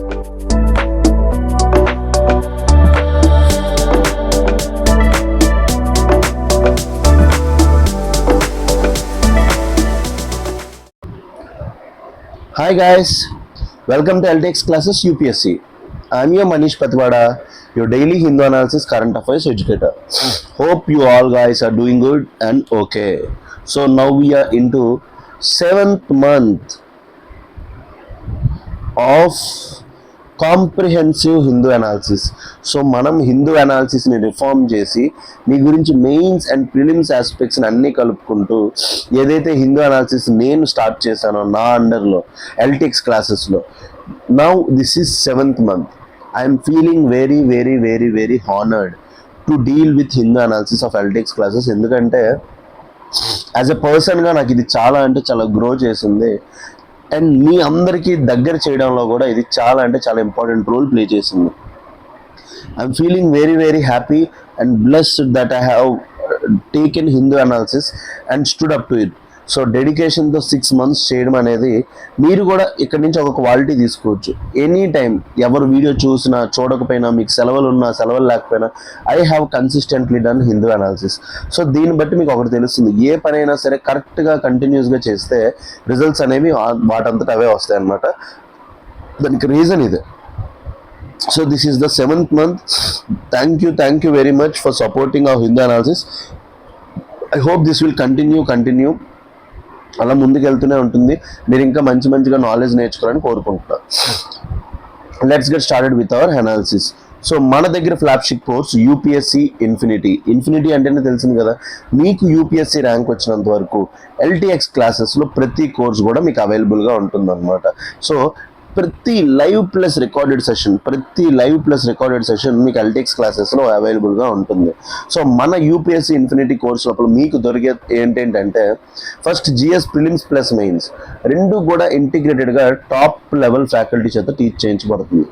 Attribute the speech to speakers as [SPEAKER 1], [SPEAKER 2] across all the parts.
[SPEAKER 1] Hi guys, welcome to LTX classes UPSC. I'm your Manish Patwada, your daily Hindu analysis current affairs educator. Hope you all guys are doing good and okay. So now we are into 7th month of comprehensive Hindu analysis. So మనం Hindu అనాలిసిస్ని reform చేసి మీ గురించి mains and prelims ఆస్పెక్ట్స్ని అన్నీ కలుపుకుంటూ ఏదైతే Hindu analysis నేను start చేశానో నా అండర్లో ఎల్టిక్స్ క్లాసెస్లో, now this is 7th month. I'm feeling very very very very honoured to deal with Hindu analysis of eltics classes. ఎందుకంటే యాజ్ ఎ పర్సన్గా నాకు ఇది చాలా అంటే చాలా గ్రో చేసింది అండ్ మీ అందరికీ దగ్గర చేయడంలో కూడా ఇది చాలా అంటే చాలా ఇంపార్టెంట్ రోల్ ప్లే చేసింది. I'm feeling very very happy and blessed that I have taken Hindu analysis and stood up to it. So డెడికేషన్తో 6 months చేయడం అనేది మీరు కూడా ఇక్కడ నుంచి ఒక క్వాలిటీ తీసుకోవచ్చు. ఎనీ టైం ఎవరు వీడియో చూసినా చూడకపోయినా, మీకు సెలవులు ఉన్నా సెలవులు లేకపోయినా, I have consistently done Hindu analysis. So దీన్ని బట్టి మీకు ఒకటి తెలుస్తుంది, ఏ పనైనా సరే కరెక్ట్గా కంటిన్యూస్గా చేస్తే రిజల్ట్స్ అనేవి వాటంతట అవే వస్తాయి అన్నమాట. దానికి రీజన్ ఇదే. So this is the 7th month. Thank you very much for supporting our Hindu analysis. I hope this will continue. అలా ముందుకు వెళ్తూనే ఉంటుంది. మీరు ఇంకా మంచిగా నాలెడ్జ్ నేర్చుకోవాలని కోరుకుంటున్నాను. Let's get started with our analysis. So మన దగ్గర ఫ్లాగ్షిప్ కోర్స్ యూపీఎస్సీ ఇన్ఫినిటీ అంటేనే తెలిసింది కదా. మీకు యూపీఎస్సీ ర్యాంక్ వచ్చినంత వరకు ఎల్టీఎక్స్ క్లాసెస్లో ప్రతి కోర్స్ కూడా మీకు అవైలబుల్గా ఉంటుందన్నమాట. సో ప్రతి లైవ్ ప్లస్ రికార్డెడ్ సెషన్ మీకు ఎల్టీఎక్స్ క్లాసెస్లో అవైలబుల్గా ఉంటుంది. సో మన యూపీఎస్సీ ఇన్ఫినిటీ కోర్స్ లోపల మీకు దొరికే ఏంటంటే first GS prelims plus mains రెండు కూడా ఇంటిగ్రేటెడ్గా టాప్ లెవెల్ ఫ్యాకల్టీ చేత టీచ్ చేయించబడుతుంది.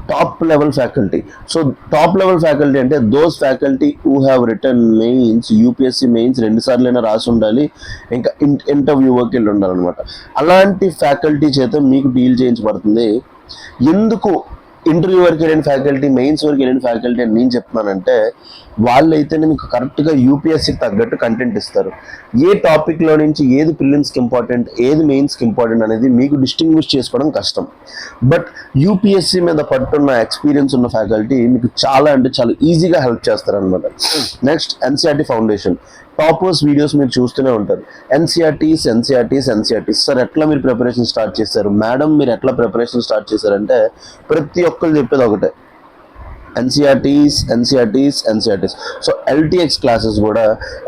[SPEAKER 1] Top level faculty. So top level faculty అంటే those faculty who have written mains, UPSC mains 2 సార్లైనా రాసి ఉండాలి, ఇంకా ఇంటర్వ్యూకి వెళ్ళి ఉండాలన్నమాట. అలాంటి ఫ్యాకల్టీ చేత మీకు డీల్ చేయించబడుతుంది. ఎందుకు ఇంటర్వ్యూ వరకు వెళ్ళిన ఫ్యాకల్టీ, మెయిన్స్ వరకు వెళ్ళిన ఫ్యాకల్టీ అని నేను చెప్తున్నానంటే, వాళ్ళైతేనే మీకు కరెక్ట్గా యూపీఎస్సీకి తగ్గట్టు కంటెంట్ ఇస్తారు. ఏ టాపిక్లో నుంచి ఏది ప్రిలిమ్స్కి ఇంపార్టెంట్, ఏది మెయిన్స్కి ఇంపార్టెంట్ అనేది మీకు డిస్టింగ్విష్ చేసుకోవడం కష్టం. బట్ యూపీఎస్సీ మీద పట్టున్న ఎక్స్పీరియన్స్ ఉన్న ఫ్యాకల్టీ మీకు చాలా అంటే చాలా ఈజీగా హెల్ప్ చేస్తారనమాట. Next NCERT foundation. Toppers videos మీరు చూస్తూనే ఉంటారు. ఎన్సీఆర్టీస్. సార్ ఎట్లా మీరు ప్రిపరేషన్ స్టార్ట్ చేశారు, మేడం మీరు ఎట్లా ప్రిపరేషన్ స్టార్ట్ చేశారంటే ప్రతి ఒక్కరు చెప్పేది ఒకటే, ఎన్సీఆర్టీస్. సో ఎల్టీఎక్స్ క్లాసెస్ కూడా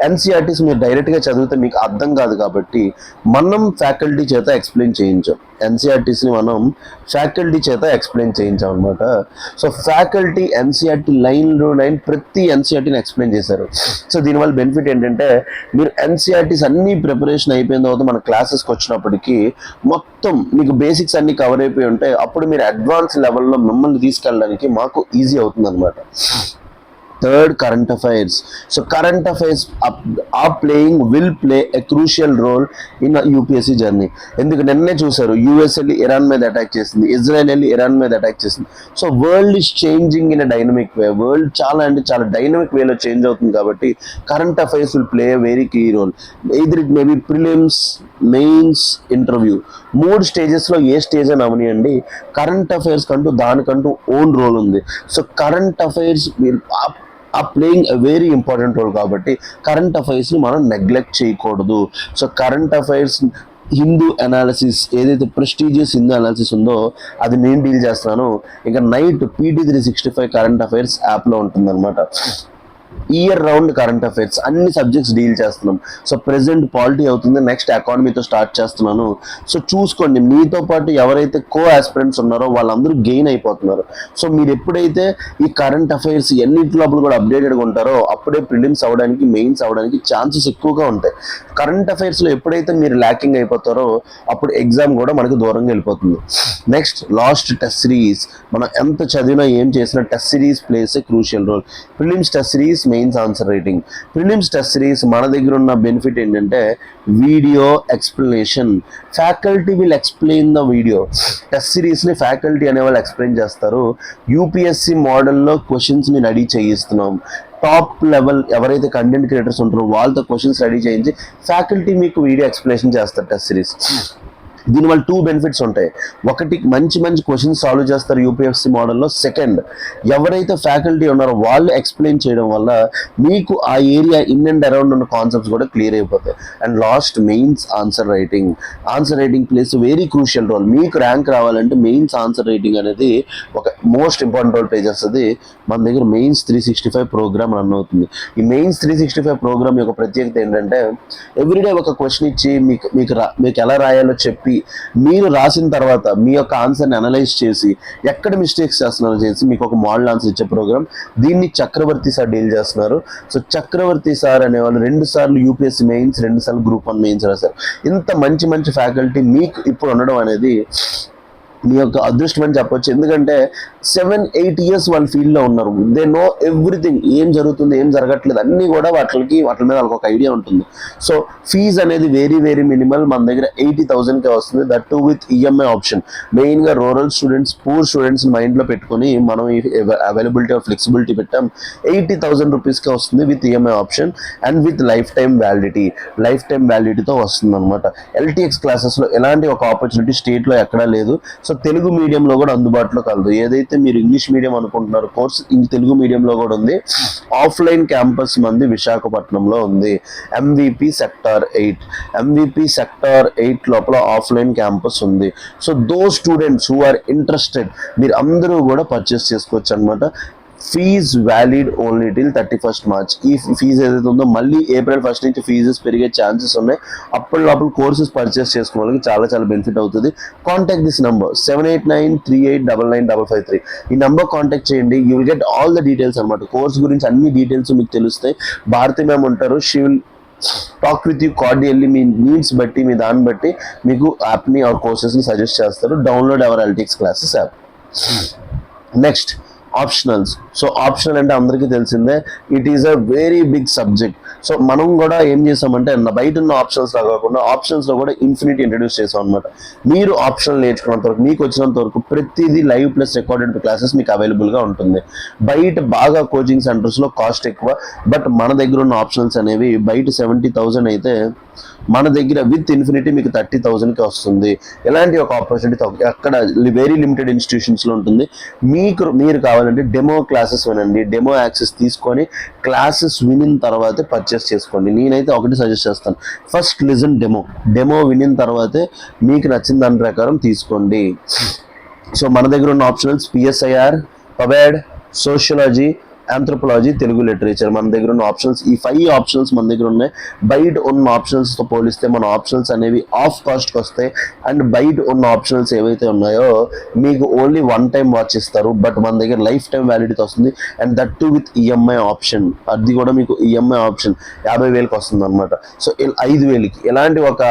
[SPEAKER 1] ఎన్సీఆర్టీస్ మీరు డైరెక్ట్గా చదివితే మీకు అర్థం కాదు కాబట్టి మనం ఫ్యాకల్టీ చేత ఎక్స్ప్లెయిన్ చేయించాం. ఎన్సీఆర్టీస్ని మనం ఫ్యాకల్టీ చేత ఎక్స్ప్లెయిన్ చేయించాం అనమాట. సో ఫ్యాకల్టీ ఎన్సీఆర్టీ లైన్ ప్రతి ఎన్సీఆర్టీని ఎక్స్ప్లెయిన్ చేశారు. సో దీనివల్ల బెనిఫిట్ ఏంటంటే మీరు ఎన్సీఆర్టీస్ అన్ని ప్రిపరేషన్ అయిపోయిన తర్వాత మన క్లాసెస్కి వచ్చినప్పటికీ మొత్తం మీకు బేసిక్స్ అన్ని కవర్ అయిపోయి ఉంటాయి. అప్పుడు మీరు అడ్వాన్స్ లెవెల్లో మిమ్మల్ని తీసుకెళ్ళడానికి మాకు ఈజీ అవుతుంది అనమాట. Third, current affairs. So current affairs will play a crucial role in a UPSC journey. ఎందుకు నిన్నే చూసారు, యుఎస్ వెళ్ళి ఇరాన్ మీద అటాక్ చేసింది, ఇజ్రాయెల్ వెళ్ళి ఇరాన్ మీద అటాక్ చేసింది. So world is changing in a dynamic way. World చాలా అంటే చాలా డైనమిక్ వేలో చేంజ్ అవుతుంది కాబట్టి current affairs will play a very key role. Either it may be prelims, mains, interview. 3 స్టేజెస్లో ఏ స్టేజ్ అని అవనియండి, కరెంట్ అఫైర్స్ కంటూ దానికంటూ ఓన్ రోల్ ఉంది. So current affairs playing a very important role కాబట్టి కరెంట్ అఫైర్స్ని మనం నెగ్లెక్ట్ చేయకూడదు. So current affairs Hindu analysis ఏదైతే ప్రెస్టీజియస్ హిందూ అనాలిసిస్ ఉందో అది నేను డీల్ చేస్తున్నాను. ఇంకా నైట్ PT365 కరెంట్ అఫైర్స్ యాప్లో ఉంటుందన్నమాట. ఇయర్ రౌండ్ కరెంట్ అఫైర్స్ అన్ని సబ్జెక్ట్స్ డీల్ చేస్తున్నాం. సో ప్రెసెంట్ పాలిటీ అవుతుంది, నెక్స్ట్ ఎకానమీతో స్టార్ట్ చేస్తున్నాను. సో చూసుకోండి, మీతో పాటు ఎవరైతే కో ఆస్పిరెంట్స్ ఉన్నారో వాళ్ళందరూ గెయిన్ అయిపోతున్నారు. సో మీరు ఎప్పుడైతే ఈ కరెంట్ అఫైర్స్ ఎన్నింటి లోపల కూడా అప్డేటెడ్గా ఉంటారో అప్పుడే ప్రిలిమ్స్ అవ్వడానికి, మెయిన్స్ అవ్వడానికి ఛాన్సెస్ ఎక్కువగా ఉంటాయి. కరెంట్ అఫైర్స్లో ఎప్పుడైతే మీరు ల్యాకింగ్ అయిపోతారో అప్పుడు ఎగ్జామ్ కూడా మనకు దూరంగా వెళ్ళిపోతుంది. Next last test series. మనం ఎంత చదివినా ఏం చేసినా test series plays a crucial role. Prelims test series mains answer writing. Prelims test series మన దగ్గర ఉన్న బెనిఫిట్ ఏంటంటే video explanation. Faculty will explain the video. Test సిరీస్ని ఫ్యాకల్టీ అనే వాళ్ళు ఎక్స్ప్లెయిన్ చేస్తారు. యూపీఎస్సి మోడల్లో క్వశ్చన్స్ని రెడీ చేయిస్తున్నాం. టాప్ లెవెల్ ఎవరైతే కంటెంట్ క్రియేటర్స్ ఉంటారో వాళ్ళతో క్వశ్చన్స్ రెడీ చేయించి ఫ్యాకల్టీ మీకు వీడియో ఎక్స్ప్లెనేషన్ చేస్తారు టెస్ట్ సిరీస్. దీనివల్ల 2 బెనిఫిట్స్ ఉంటాయి. ఒకటి, మంచి మంచి క్వశ్చన్స్ సాల్వ్ చేస్తారు యూపీఎస్సీ మోడల్లో. సెకండ్, ఎవరైతే ఫ్యాకల్టీ ఉన్నారో వాళ్ళు ఎక్స్ప్లెయిన్ చేయడం వల్ల మీకు ఆ ఏరియా ఇన్ అండ్ అరౌండ్ ఉన్న కాన్సెప్ట్స్ కూడా క్లియర్ అయిపోతాయి. And last, mains answer writing. Answer writing plays very crucial role. మీకు ర్యాంక్ రావాలంటే మెయిన్స్ ఆన్సర్ రైటింగ్ అనేది ఒక మోస్ట్ ఇంపార్టెంట్ రోల్ ప్లే చేస్తుంది. మన దగ్గర మెయిన్స్ 365 ప్రోగ్రామ్ రన్ అవుతుంది. ఈ మెయిన్స్ 365 ప్రోగ్రామ్ యొక్క ప్రత్యేకత ఏంటంటే ఎవ్రీడే ఒక క్వశ్చన్ ఇచ్చి మీకు ఎలా రాయాలో చెప్పి మీరు రాసిన తర్వాత మీ యొక్క ఆన్సర్ని అనలైజ్ చేసి ఎక్కడ మిస్టేక్స్ చేస్తున్నారో చేసి మీకు ఒక మోడల్ ఆన్సర్ ఇచ్చే ప్రోగ్రామ్. దీన్ని చక్రవర్తి సార్ డీల్ చేస్తున్నారు. సో చక్రవర్తి సార్ అనేవాళ్ళు 2 సార్లు యూపీఎస్సీ మెయిన్స్, 2 సార్లు గ్రూప్ 1 మెయిన్స్ రాశారు. ఇంత మంచి మంచి ఫ్యాకల్టీ మీకు ఇప్పుడు ఉండడం అనేది మీ యొక్క అదృష్టం అని చెప్పొచ్చు. ఎందుకంటే 7-8 years వాళ్ళ ఫీల్డ్లో ఉన్నారు. దే నో ఎవ్రీథింగ్, ఏం జరుగుతుంది ఏం జరగట్లేదు అన్నీ కూడా వాటి మీద వాళ్ళకి ఒక ఐడియా ఉంటుంది. సో ఫీజ్ అనేది వెరీ వెరీ మినిమల్. మన దగ్గర 80,000కే వస్తుంది. That too with EMI option. మెయిన్గా రూరల్ స్టూడెంట్స్, పూర్ స్టూడెంట్స్ మైండ్లో పెట్టుకొని మనం ఈ అవైలబిలిటీ ఆఫ్ ఫ్లెక్సిబిలిటీ పెట్టాం. 80,000 రూపీస్కే వస్తుంది with EMI option and with lifetime వ్యాలిడిటీతో వస్తుంది అనమాట. ఎల్టీఎక్స్ క్లాసెస్లో ఎలాంటి ఒక ఆపర్చునిటీ స్టేట్లో ఎక్కడా లేదు. సో తెలుగు మీడియంలో కూడా అందుబాటులో కలదు. ఏదైతే మీరు ఇంగ్లీష్ మీడియం అనుకుంటున్నారో కోర్స్ తెలుగు మీడియంలో కూడా ఉంది. ఆఫ్లైన్ క్యాంపస్ మంది విశాఖపట్నంలో ఉంది. MVP సెక్టార్ 8 లోపల ఆఫ్లైన్ క్యాంపస్ ఉంది. So those students who are interested మీరు అందరూ కూడా పర్చేస్ చేసుకోవచ్చు అనమాట. Fees valid only till 31st March. ఈ ఫీజు ఏదైతే ఉందో మళ్ళీ April 1st నుంచి ఫీజెస్ పెరిగే ఛాన్సెస్ ఉన్నాయి. అప్పటి లోపల కోర్సెస్ పర్చేస్ చేసుకునే వాళ్ళకి చాలా చాలా బెనిఫిట్ అవుతుంది. Contact this number 7893899553. ఈ నంబర్ కాంటాక్ట్ చేయండి. You will get all the details అనమాట. కోర్స్ గురించి అన్ని డీటెయిల్స్ మీకు తెలుస్తాయి. భారతి మ్యామ్ ఉంటారు. She will talk with you cordially. మీ నీడ్స్ బట్టి, మీ దాన్ని బట్టి మీకు యాప్ని ఆర్ కోర్సెస్ని సజెస్ట్ చేస్తారు. Download our LTX classes app. Next, optionals. So optional అంటే అందరికీ తెలిసిందే, it is a very big subject. So మనం కూడా ఏం చేసామంటే బయట ఉన్న ఆప్షన్స్లో కాకుండా ఆప్షన్స్లో కూడా ఇన్ఫినిటీ ఇంట్రడ్యూస్ చేసాం అనమాట. మీరు ఆప్షనల్ నేర్చుకున్నంత వరకు, మీకు వచ్చినంత వరకు ప్రతిదీ లైవ్ ప్లస్ రికార్డెడ్ క్లాసెస్ మీకు అవైలబుల్గా ఉంటుంది. బయట బాగా కోచింగ్ సెంటర్స్లో కాస్ట్ ఎక్కువ, బట్ మన దగ్గర ఉన్న ఆప్షనల్స్ అనేవి బయట 70,000 అయితే మన దగ్గర విత్ ఇన్ఫినిటీ మీకు 30,000కి వస్తుంది. ఎలాంటి ఒక ఆపర్చునిటీ అక్కడ వెరీ లిమిటెడ్ ఇన్స్టిట్యూషన్స్లో ఉంటుంది. మీరు కావాలంటే డెమో క్లాసెస్ వినండి. డెమో యాక్సెస్ తీసుకొని క్లాసెస్ వినిన తర్వాతే పర్చేస్ చేసుకోండి. నేనైతే ఒకటి సజెస్ట్ చేస్తాను, ఫస్ట్ లిజన్ డెమో వినిన తర్వాతే మీకు నచ్చిన దాని ప్రకారం తీసుకోండి. సో మన దగ్గర ఉన్న optionals PSIR, PubAd, sociology, anthropology, Telugu literature. మన దగ్గర ఉన్న ఆప్షన్స్ ఈ 5 ఆప్షన్స్ మన దగ్గర ఉన్నాయి. బయట ఉన్న ఆప్షన్స్తో పోలిస్తే మన ఆప్షన్స్ అనేవి ఆఫ్ కాస్ట్కి వస్తాయి. అండ్ బయట ఉన్న ఆప్షన్స్ ఏవైతే ఉన్నాయో మీకు ఓన్లీ 1 time వాచ్ ఇస్తారు, బట్ మన దగ్గర లైఫ్ టైం వ్యాలిడిటీ వస్తుంది. And that too with EMI option. అది కూడా మీకు ఈఎంఐ ఆప్షన్ 50,000కి వస్తుంది అనమాట. సో 5,000కి ఎలాంటి ఒక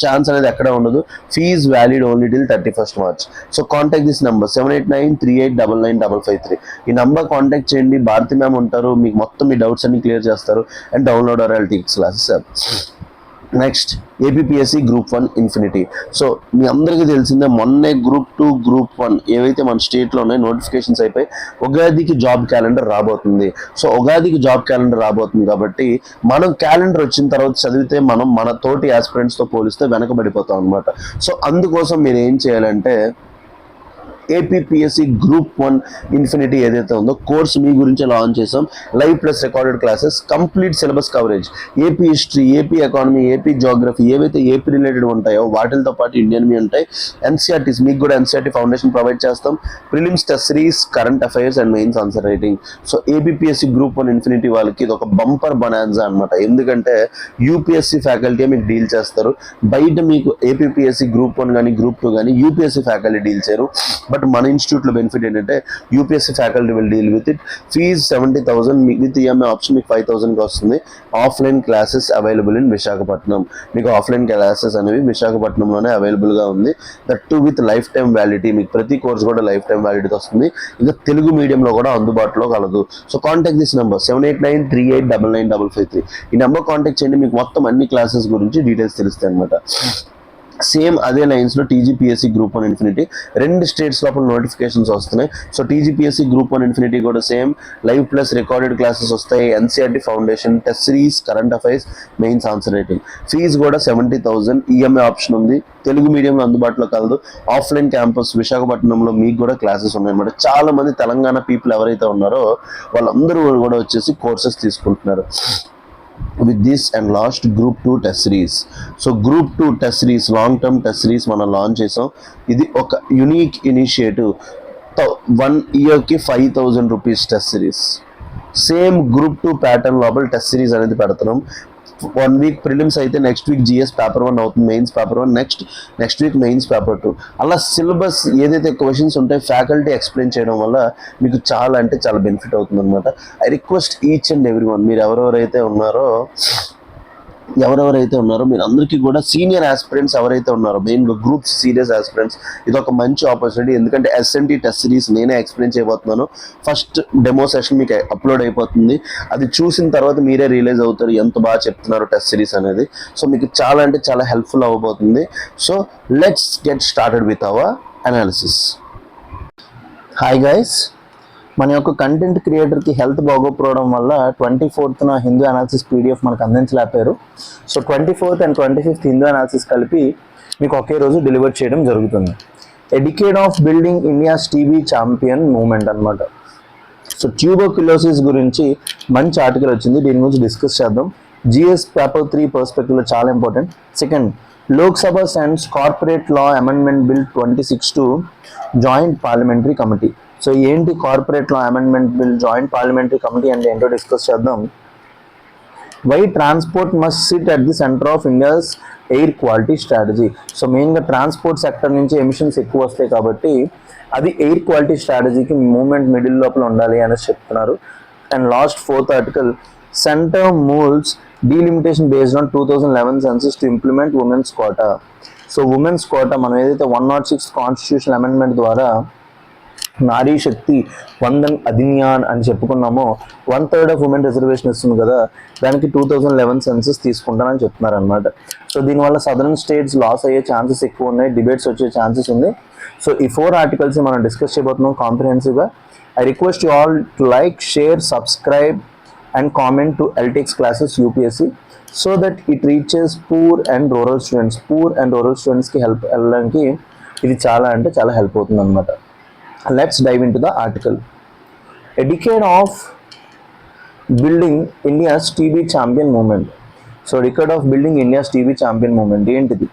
[SPEAKER 1] ఛాన్స్ అనేది ఎక్కడ ఉండదు. Fees valid only till 31st March. So contact this number 7893899553. ఈ నెంబర్ కాంటాక్ట్ చేయండి. భారతి మ్యామ్ ఉంటారు, మీకు మొత్తం మీ డౌట్స్ అన్ని క్లియర్ చేస్తారు. And download our LTX classes. Next, APPSC group 1 infinity. So మీ అందరికీ తెలిసిందే, మొన్నే గ్రూప్ 2, గ్రూప్ 1 ఏవైతే మన స్టేట్లో ఉన్నాయో నోటిఫికేషన్స్ అయిపోయి ఉగాదికి జాబ్ క్యాలెండర్ రాబోతుంది. సో ఉగాదికి జాబ్ క్యాలెండర్ రాబోతుంది కాబట్టి మనం క్యాలెండర్ వచ్చిన తర్వాత చదివితే మనం మన తోటి ఆస్పిరెంట్స్తో పోలిస్తే వెనకబడిపోతాం అనమాట. సో అందుకోసం మీరు ఏం చేయాలంటే ఏపీపీఎస్సీ గ్రూప్ 1 ఇన్ఫినిటీ ఏదైతే ఉందో కోర్స్ మీ గురించి లాంచ్ చేసాం. Live plus recorded classes, complete syllabus coverage, AP history, AP economy, AP geography, ఏవైతే ఏపీ రిలేటెడ్ ఉంటాయో వాటితో పాటు ఇండియన్వి ఉంటాయి. ఎన్సీఆర్టీస్, మీకు కూడా ఎన్సీఆర్టీ ఫౌండేషన్ ప్రొవైడ్ చేస్తాం. Prelims test series, current affairs and mains answer writing. So APPSC group 1 infinity వాళ్ళకి ఇది ఒక బంపర్ బనాన్సా అనమాట. ఎందుకంటే యూపీఎస్సీ ఫ్యాకల్టీ మీకు డీల్ చేస్తారు. బయట మీకు ఏపీపీఎస్సీ గ్రూప్ 1 కానీ గ్రూప్ 2 కానీ యూపీఎస్సీ ఫ్యాకల్టీ డీల్ చేయరు. బట్ మన ఇన్స్టిట్యూట్లో బెనిఫిట్ ఏంటంటే UPSC faculty will deal with it. Fees 70,000 with EMI option మీకు 5,000కి వస్తుంది. Offline classes available in Visakhapatnam. మీకు ఆఫ్లైన్ క్లాసెస్ అనేవి విశాఖపట్నంలోనే అవైలబుల్గా ఉంది. That too with lifetime validity. మీకు ప్రతి కోర్స్ కూడా లైఫ్ టైం వ్యాలిడిటీ వస్తుంది. ఇంకా తెలుగు మీడియంలో కూడా అందుబాటులో కలదు. So contact this number 7893899553. ఈ నెంబర్ కాంటాక్ట్ చేయండి. మీకు మొత్తం అన్ని క్లాసెస్ గురించి డీటెయిల్స్ తెలుస్తాయి అనమాట. సేమ్ అదే లైన్స్లో టీజీపీఎస్సీ గ్రూప్ 1 ఇన్ఫినిటీ 2 స్టేట్స్ లోపల నోటిఫికేషన్స్ వస్తున్నాయి. సో టీజీపీఎస్సీ గ్రూప్ 1 ఇన్ఫినిటీ కూడా same live plus recorded classes వస్తాయి. NCERT foundation, test series, current affairs, mains answer writing. Fees కూడా 70,000. ఈఎంఐ ఆప్షన్ ఉంది. తెలుగు మీడియంలో అందుబాటులో కలదు. ఆఫ్లైన్ క్యాంపస్ విశాఖపట్నంలో మీకు కూడా క్లాసెస్ ఉన్నాయన్నమాట. చాలా మంది తెలంగాణ పీపుల్ ఎవరైతే ఉన్నారో వాళ్ళందరూ కూడా వచ్చేసి కోర్సెస్ తీసుకుంటున్నారు. with this and last group 2 test series. So group 2 test series long term test series మనం లాంచ్ చేసాం. ఇది ఒక యూనిక్ ఇనిషియేటివ్. 1 year కి 5,000 rupees test series. Same group 2 pattern లోపల టెస్ట్ సిరీస్ అనేది పెడుతున్నాం. 1 week ప్రిలిమ్స్ అయితే నెక్స్ట్ వీక్ జిఎస్ పేపర్ 1 అవుతుంది, mains paper 1, next week mains paper 2. అలా సిలబస్ ఏదైతే క్వశ్చన్స్ ఉంటాయో ఫ్యాకల్టీ ఎక్స్ప్లెయిన్ చేయడం వల్ల మీకు చాలా అంటే చాలా బెనిఫిట్ అవుతుంది అనమాట. I request each and every one, మీరు ఎవరెవరైతే ఉన్నారో మీరు అందరికీ కూడా సీనియర్ ఆస్పిరెంట్స్ ఎవరైతే ఉన్నారో మెయిన్గా గ్రూప్స్ సీరియస్ ఆస్పిరెంట్స్ ఇది ఒక మంచి ఆపర్చునిటీ. ఎందుకంటే ఎస్ఎన్టీ టెస్ట్ సిరీస్ నేనే ఎక్స్ప్లెయిన్ చేయబోతున్నాను. ఫస్ట్ డెమో సెషన్ మీకు అప్లోడ్ అయిపోతుంది. అది చూసిన తర్వాత మీరే రియలైజ్ అవుతారు ఎంత బాగా చెప్తున్నారు టెస్ట్ సిరీస్ అనేది. సో మీకు చాలా అంటే చాలా హెల్ప్ఫుల్ అవ్వబోతుంది. So let's get started with our analysis. Hi guys, మన యొక్క కంటెంట్ క్రియేటర్కి హెల్త్ బాగోకపోవడం వల్ల 24th హిందూ అనాలిసిస్ పీడిఎఫ్ మనకు అందించలేపారు. So 24th and 25th Hindu analysis కలిపి మీకు ఒకే రోజు డెలివర్ చేయడం జరుగుతుంది. A decade of building India's TB champion movement అనమాట. సో ట్యూబర్క్యులోసిస్ గురించి మంచి ఆర్టికల్ వచ్చింది, దీని గురించి డిస్కస్ చేద్దాం. జిఎస్ పేపర్ 3 పర్స్పెక్టివ్లో చాలా important. Second, Lok Sabha sends corporate law amendment bill 26 to joint parliamentary committee. So ఏంటి corporate law amendment bill joint parliamentary committee అంటే ఏంటో డిస్కస్ చేద్దాం. Why transport must sit at the centre of India's air quality strategy. So మెయిన్గా transport sector నుంచి emissions ఎక్కువ వస్తాయి కాబట్టి అది ఎయిర్ క్వాలిటీ స్ట్రాటజీకి మూమెంట్ మిడిల్ లోపల ఉండాలి అనేసి చెప్తున్నారు. And last 4th article, centre moves delimitation based on 2011 census to implement women's quota. So women's quota మనం ఏదైతే 106 కాన్స్టిట్యూషన్ అమెండ్మెంట్ ద్వారా నారీ శక్తి వందన్ అధిన్యాన్ అని చెప్పుకున్నామో 1/3 ఆఫ్ ఉమెన్ రిజర్వేషన్ ఇస్తుంది కదా, దానికి 2011 సెన్సస్ తీసుకుంటానని చెప్తున్నారు అనమాట. సో దీనివల్ల సదరన్ స్టేట్స్ లాస్ అయ్యే ఛాన్సెస్ ఎక్కువ ఉన్నాయి, డిబేట్స్ వచ్చే ఛాన్సెస్ ఉంది. సో ఈ 4 ఆర్టికల్స్ మనం డిస్కస్ చేయబోతున్నాం కాంప్రిహెన్సివ్గా. I request you all to like, share, subscribe and comment to LTX classes UPSC so that it reaches poor and rural స్టూడెంట్స్కి హెల్ప్ వెళ్ళడానికి ఇది చాలా అంటే చాలా హెల్ప్ అవుతుంది అనమాట. Let's dive into the article. A decade of building India's TB champion movement. So decade of building India's TB champion movement. ఏంటిది?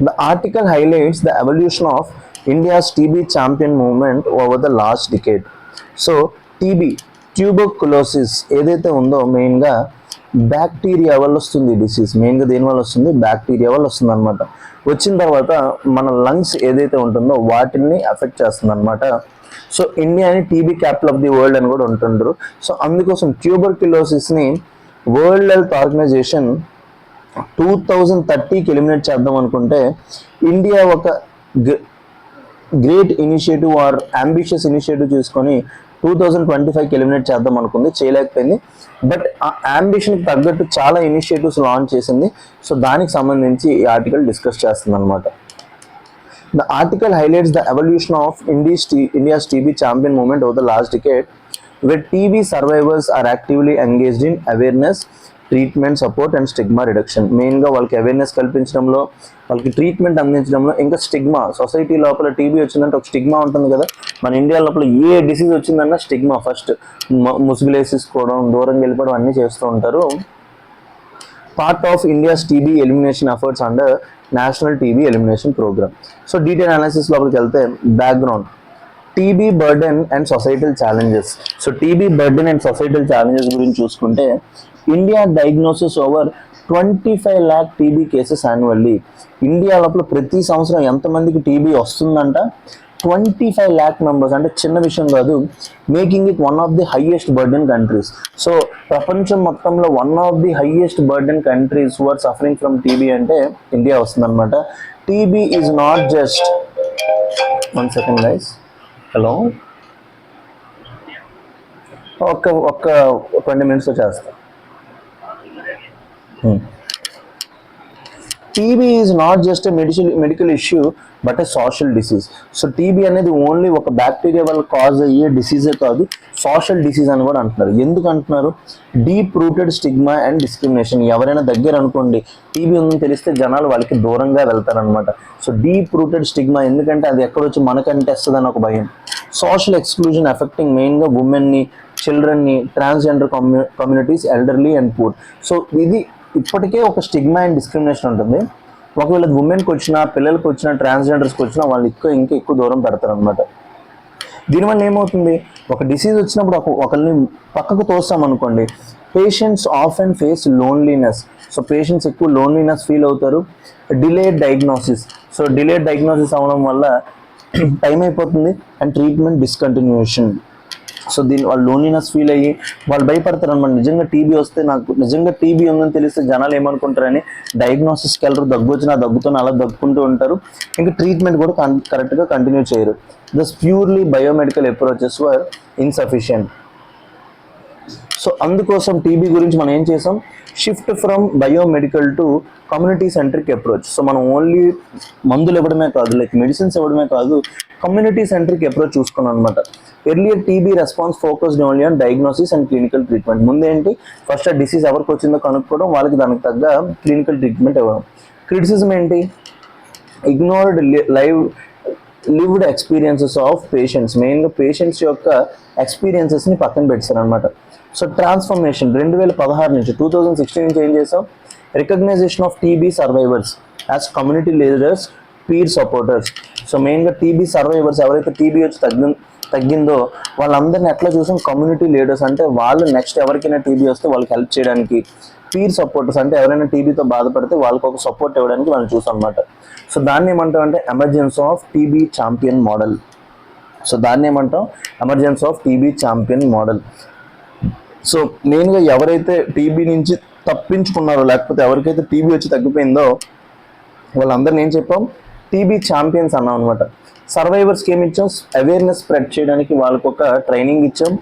[SPEAKER 1] The article highlights the evolution of India's TB champion movement over the last decade. So TB, tuberculosis ఏదైతే ఉందో మెయిన్గా bacteria వల్ల వస్తుంది disease. మెయిన్గా దేని వల్ల వస్తుంది? బ్యాక్టీరియా వల్ల వస్తుంది అనమాట. వచ్చిన తర్వాత మన లంగ్స్ ఏదైతే ఉంటుందో వాటిని ఎఫెక్ట్ చేస్తుంది అనమాట. సో ఇండియాని TB capital of the world అని కూడా ఉంటుండ్రు. సో అందుకోసం ట్యూబర్క్యులోసిస్ని వరల్డ్ హెల్త్ ఆర్గనైజేషన్ 2030కి ఎలిమినేట్ చేద్దాం అనుకుంటే ఇండియా ఒక great initiative or ambitious initiative తీసుకొని 2025కి ఎలిమినేట్ చేద్దాం అనుకుంది, చేయలేకపోయింది. బట్ ఆ అంబిషన్కి తగ్గట్టు చాలా ఇనిషియేటివ్స్ లాంచ్ చేసింది. సో దానికి సంబంధించి ఈ ఆర్టికల్ డిస్కస్ చేస్తుంది అనమాట. The article highlights the evolution of India's TB champion movement over the last decade where TB survivors are actively engaged in awareness, treatment, support and stigma reduction. మెయిన్గా వాళ్ళకి awareness కల్పించడంలో, వాళ్ళకి treatment అందించడంలో, ఇంకా stigma society లోపల TB వచ్చిందంటే ఒక stigma ఉంటుంది కదా. మన ఇండియా లోపల ఏ డిసీజ్ వచ్చిందన్నా స్టిగ్మా ఫస్ట్ ముసుగులేసేసుకోవడం, దూరంగా వెళ్ళిపోవడం అన్నీ చేస్తూ ఉంటారు. Part of India's TB elimination efforts under national TB elimination programme. So detail analysis లోపలికి వెళ్తే background, TB burden and societal challenges. So TB burden and societal challenges గురించి చూసుకుంటే India diagnosis over
[SPEAKER 2] 25 lakh TB cases annually. India లోపల ప్రతి సంవత్సరం ఎంతమందికి TB వస్తుందంట? 25 lakh members. అంటే చిన్న విషయం కాదు. Making it one of the highest burden countries. So ప్రపంచం మొత్తంలో one of the highest burden countries who are suffering from TB అంటే ఇండియా వస్తుందన్నమాట. TB is not just, 1 second guys, hello, ఒక్క 20 minutes చేస్తా. TB is not just a medical issue but a social disease. So టీబీ అనేది only ఒక bacteria వల్ల cause అయ్యే డిసీజే కాదు, సోషల్ డిసీజ్ అని కూడా అంటున్నారు. ఎందుకు అంటున్నారు? Deep rooted stigma and discrimination. ఎవరైనా దగ్గర అనుకోండి టీబీ ఉందని తెలిస్తే జనాలు వాళ్ళకి దూరంగా వెళ్తారనమాట. సో డీప్ రూటెడ్ స్టిగ్మా, ఎందుకంటే అది ఎక్కడొచ్చి మనకంటేస్తుంది అని ఒక భయం. సోషల్ ఎక్స్క్లూజన్ ఎఫెక్టింగ్ మెయిన్గా ఉమెన్ని, చిల్డ్రన్ని, transgender communities, elderly and poor. So ఇది ఇప్పటికే ఒక స్టిగ్మా అండ్ డిస్క్రిమినేషన్ ఉంటుంది. ఒకవేళ ఉమెన్కి వచ్చినా, పిల్లలకి వచ్చినా, ట్రాన్స్జెండర్స్కి వచ్చినా వాళ్ళు ఇంకా ఎక్కువ దూరం పెడతారు అనమాట. దీనివల్ల ఏమవుతుంది? ఒక డిసీజ్ వచ్చినప్పుడు ఒకరిని పక్కకు తోస్తామనుకోండి, patients of and face loneliness. So patients ఎక్కువ లోన్లీనెస్ ఫీల్ అవుతారు. Delayed diagnosis. So delayed diagnosis అవ్వడం వల్ల టైం అయిపోతుంది అండ్ ట్రీట్మెంట్ డిస్కంటిన్యూషన్. సో దీని వాళ్ళు లోన్లీనెస్ ఫీల్ అయ్యి వాళ్ళు భయపడతారు అనమాట. నిజంగా టీబీ వస్తే, నాకు నిజంగా టీబీ ఉందని తెలిస్తే జనాలు ఏమనుకుంటారని డయాగ్నోసిస్కి వెళ్ళరు. దగ్గు వచ్చినా దగ్గుతున్నా అలా దగ్గుకుంటూ ఉంటారు. ఇంకా ట్రీట్మెంట్ కూడా కరెక్ట్గా కంటిన్యూ చేయరు. This purely biomedical approaches were insufficient. So అందుకోసం టీబీ గురించి మనం ఏం చేసాం? Shift from biomedical to community centric approach. So మనం ఓన్లీ మందులు ఇవ్వడమే కాదు, లైక్ మెడిసిన్స్ ఇవ్వడమే కాదు, కమ్యూనిటీ సెంట్రిక్ అప్రోచ్ చూసుకున్నాం అనమాట. Earlier TB response focused only on diagnosis and clinical treatment. ముందేంటి? ఫస్ట్ ఆ డిసీజ్ ఎవరికి వచ్చిందో కనుక్కోవడం, వాళ్ళకి దానికి తగ్గ క్లినికల్ ట్రీట్మెంట్ ఇవ్వడం. క్రిటిసిజం ఏంటి? Ignored lived experiences of patients. మెయిన్గా పేషెంట్స్ యొక్క ఎక్స్పీరియన్సెస్ని పక్కన పెట్టారు అనమాట. సో ట్రాన్స్ఫర్మేషన్ 2016 నుంచి 2016 నుంచి ఏం చేసాం? Recognition of TB survivors as community leaders, peer supporters. So మెయిన్గా టీబీ సర్వైవర్స్ ఎవరైతే టీబీ వచ్చి తగ్గిందో వాళ్ళందరినీ ఎట్లా చూసాం? Community leaders. అంటే వాళ్ళు నెక్స్ట్ ఎవరికైనా టీబీ వస్తే వాళ్ళకి హెల్ప్ చేయడానికి. పీర్ సపోర్టర్స్ అంటే ఎవరైనా టీబీతో బాధపడితే వాళ్ళకి ఒక సపోర్ట్ ఇవ్వడానికి వాళ్ళని చూసాం అనమాట. సో దాన్ని ఏమంటాం అంటే emergence of TB champion model. So దాన్ని ఏమంటాం? Emergence of TB champion model. So మెయిన్గా ఎవరైతే టీబీ నుంచి తప్పించుకున్నారో, లేకపోతే ఎవరికైతే టీబీ వచ్చి తగ్గిపోయిందో వాళ్ళందరినీ ఏం చెప్పాం? టీబీ ఛాంపియన్స్ అన్నాం అనమాట. సర్వైవర్స్కి ఏమి ఇచ్చాం? అవేర్నెస్ స్ప్రెడ్ చేయడానికి వాళ్ళకు ఒక ట్రైనింగ్ ఇచ్చాం.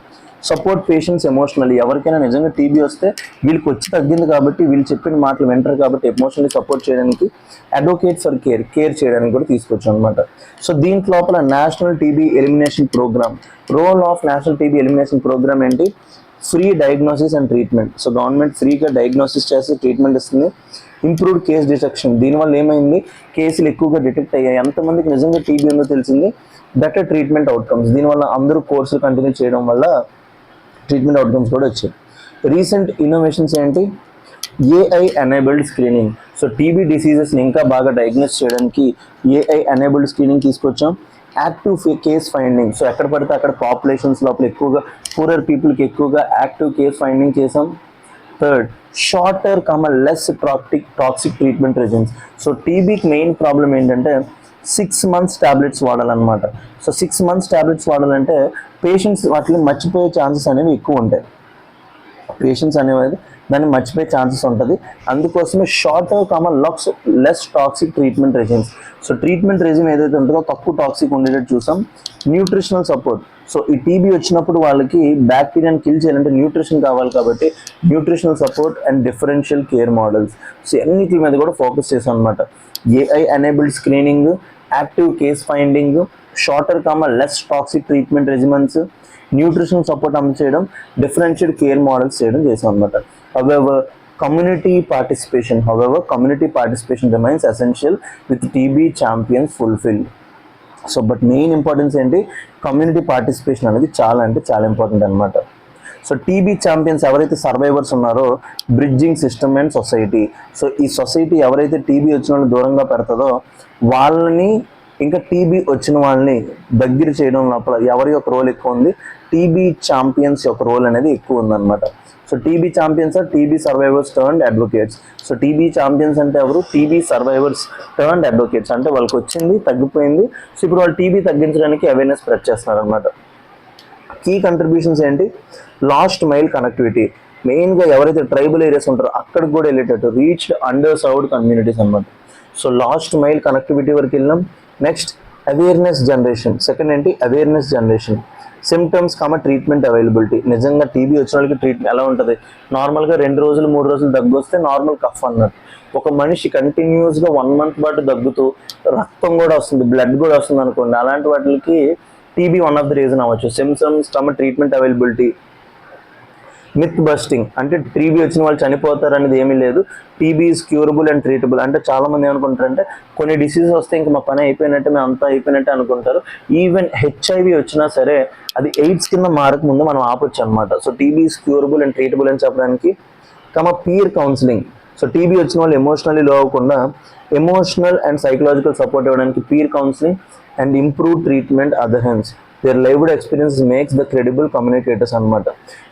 [SPEAKER 2] Support patients emotionally. ఎవరికైనా నిజంగా టీబీ వస్తే వీళ్ళకి వచ్చి తగ్గింది కాబట్టి, వీళ్ళు చెప్పిన మాటలు వింటారు కాబట్టి ఎమోషనల్లీ సపోర్ట్ చేయడానికి. అడ్వకేట్ ఫర్ కేర్ చేయడానికి కూడా తీసుకొచ్చాం అనమాట. సో దీంట్లో లోపల national TB elimination programme. Role of national TB elimination programme ఏంటి? Free diagnosis and treatment. So government ఫ్రీగా డయాగ్నోసిస్ చేసి ట్రీట్మెంట్ ఇస్తుంది. Improved case detection. దీనివల్ల ఏమైంది? కేసులు ఎక్కువగా డిటెక్ట్ అయ్యాయి. ఎంతమందికి నిజంగా టీబీ ఉందో తెలిసింది. Better treatment outcomes. దీనివల్ల అందరూ కోర్సులు కంటిన్యూ చేయడం వల్ల ట్రీట్మెంట్ అవుట్కమ్స్ కూడా వచ్చాయి. రీసెంట్ ఇన్నోవేషన్స్ ఏంటి? AI enabled screening. So TB డిసీజెస్ని ఇంకా బాగా డయాగ్నోస్ చేయడానికి ఏఐ ఎనేబుల్డ్ స్క్రీనింగ్ తీసుకొచ్చాం. Active case finding. సో ఎక్కడ పడితే అక్కడ పాపులేషన్స్ లోపల ఎక్కువగా పూరర్ పీపుల్కి ఎక్కువగా యాక్టివ్ కేస్ ఫైండింగ్ చేసాం. Third, shorter less toxic treatment regimes. So టీబీకి మెయిన్ ప్రాబ్లం ఏంటంటే 6 months ట్యాబ్లెట్స్ వాడాలన్నమాట. సో 6 months ట్యాబ్లెట్స్ వాడాలంటే పేషెంట్స్ వాటిని మర్చిపోయే ఛాన్సెస్ అనేవి ఎక్కువ ఉంటాయి. పేషెంట్స్ అనేవి దాన్ని మర్చిపోయే ఛాన్సెస్ ఉంటుంది. అందుకోసమే shorter less toxic treatment regimes. So treatment regime ఏదైతే ఉంటుందో తక్కువ టాక్సిక్ ఉండేటట్టు చూసాం. Nutritional support. సో ఈ టీబీ వచ్చినప్పుడు వాళ్ళకి బ్యాక్టీరియాని కిల్ చేయాలంటే న్యూట్రిషన్ కావాలి కాబట్టి nutritional support and differential care models. So అన్నిటి మీద కూడా ఫోకస్ చేసాం అనమాట. AI enabled screening, active case finding, shorter less toxic treatment regimens, nutritional support అందజేయడం, డిఫరెన్షియల్ కేర్ మోడల్స్ చేయడం చేసాం అనమాట. However, community participation remains essential with TB champions fulfilled. So but main importance ఏంటి? కమ్యూనిటీ పార్టిసిపేషన్ అనేది చాలా important అనమాట. So TB champions ఎవరైతే survivors ఉన్నారో bridging system and society. So ఈ సొసైటీ ఎవరైతే టీబీ వచ్చిన వాళ్ళని దూరంగా పెడతాదో వాళ్ళని ఇంకా టీబీ వచ్చిన వాళ్ళని దగ్గర చేయడం లోపల ఎవరి యొక్క రోల్ ఎక్కువ ఉంది? టీబీ ఛాంపియన్స్ యొక్క రోల్ అనేది ఎక్కువ ఉందన్నమాట. So TB champions or TB survivors turned advocates. So TB champions అంటే ఎవరు? TB survivors turned advocates. అంటే వాళ్ళకి వచ్చింది, తగ్గిపోయింది, సో ఇప్పుడు వాళ్ళు టీబీ తగ్గించడానికి అవేర్నెస్ స్ప్రెడ్ చేస్తున్నారు అనమాట. కీ కంట్రిబ్యూషన్స్ ఏంటి? లాస్ట్ మైల్ కనెక్టివిటీ, మెయిన్గా ఎవరైతే ట్రైబల్ ఏరియాస్ ఉంటారో అక్కడికి కూడా వెళ్ళేటట్టు రీచ్డ్ అండర్ సర్వ్డ్ కమ్యూనిటీస్ అనమాట. సో లాస్ట్ మైల్ కనెక్టివిటీ వరకు వెళ్ళాం. Next awareness generation. సెకండ్ ఏంటి? Awareness generation. Symptoms treatment availability. నిజంగా టీబీ వచ్చిన వాళ్ళకి ట్రీట్మెంట్ ఎలా ఉంటుంది? నార్మల్గా 2 రోజులు 3 రోజులు దగ్గు వస్తే నార్మల్ కఫ్ అన్నారు. ఒక మనిషి కంటిన్యూస్గా 1 మంత్ పాటు దగ్గుతూ రక్తం కూడా వస్తుంది, బ్లడ్ కూడా వస్తుంది అనుకోండి, అలాంటి వాటికి TB one of the reason అవ్వచ్చు. Symptoms treatment availability. Myth busting అంటే టీబీ వచ్చిన వాళ్ళు చనిపోతారు అనేది ఏమీ లేదు. TB is curable and treatable. అంటే చాలా మంది ఏమనుకుంటారంటే కొన్ని డిసీజెస్ వస్తే ఇంకా మా పని అయిపోయినట్టే, మేము అంతా అయిపోయినట్టే అనుకుంటారు. ఈవెన్ హెచ్ఐవి వచ్చినా సరే అది ఎయిడ్స్ కింద మారక ముందు మనం ఆపొచ్చు అనమాట. So TB is curable and treatable అని చెప్పడానికి. Peer counselling. సో టీబీ వచ్చిన వాళ్ళు ఎమోషనల్లీ లో అవ్వకుండా ఎమోషనల్ అండ్ సైకలాజికల్ సపోర్ట్ ఇవ్వడానికి peer counselling and improve treatment adherence. Their lived experience makes the credible communicators అనమాట.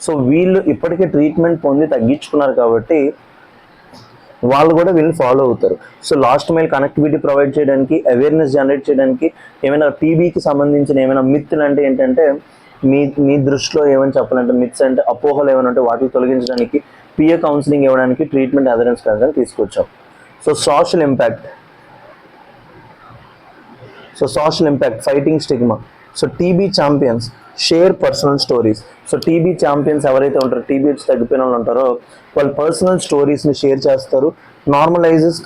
[SPEAKER 2] సో వీళ్ళు ఇప్పటికే ట్రీట్మెంట్ పొంది తగ్గించుకున్నారు కాబట్టి వాళ్ళు కూడా వీళ్ళని ఫాలో అవుతారు. So last mile connectivity provide చేయడానికి, అవేర్నెస్ జనరేట్ చేయడానికి, ఏమైనా టీబీకి సంబంధించిన ఏమైనా మిత్తులు అంటే ఏంటంటే మీ దృష్టిలో ఏమని చెప్పాలంటే మిత్స్ అంటే అపోహలు ఏమైనా ఉంటే వాటిని తొలగించడానికి, పియర్ కౌన్సిలింగ్ ఇవ్వడానికి, ట్రీట్మెంట్ అవేర్నెస్ కానీ తీసుకొచ్చాం. So social impact. Fighting stigma. So TB champions share personal stories. So TB champions ఎవరైతే ఉంటారో, టీబీ వచ్చి తగ్గిపోయిన వాళ్ళు ఉంటారో వాళ్ళు పర్సనల్ స్టోరీస్ని షేర్ చేస్తారు. Normalises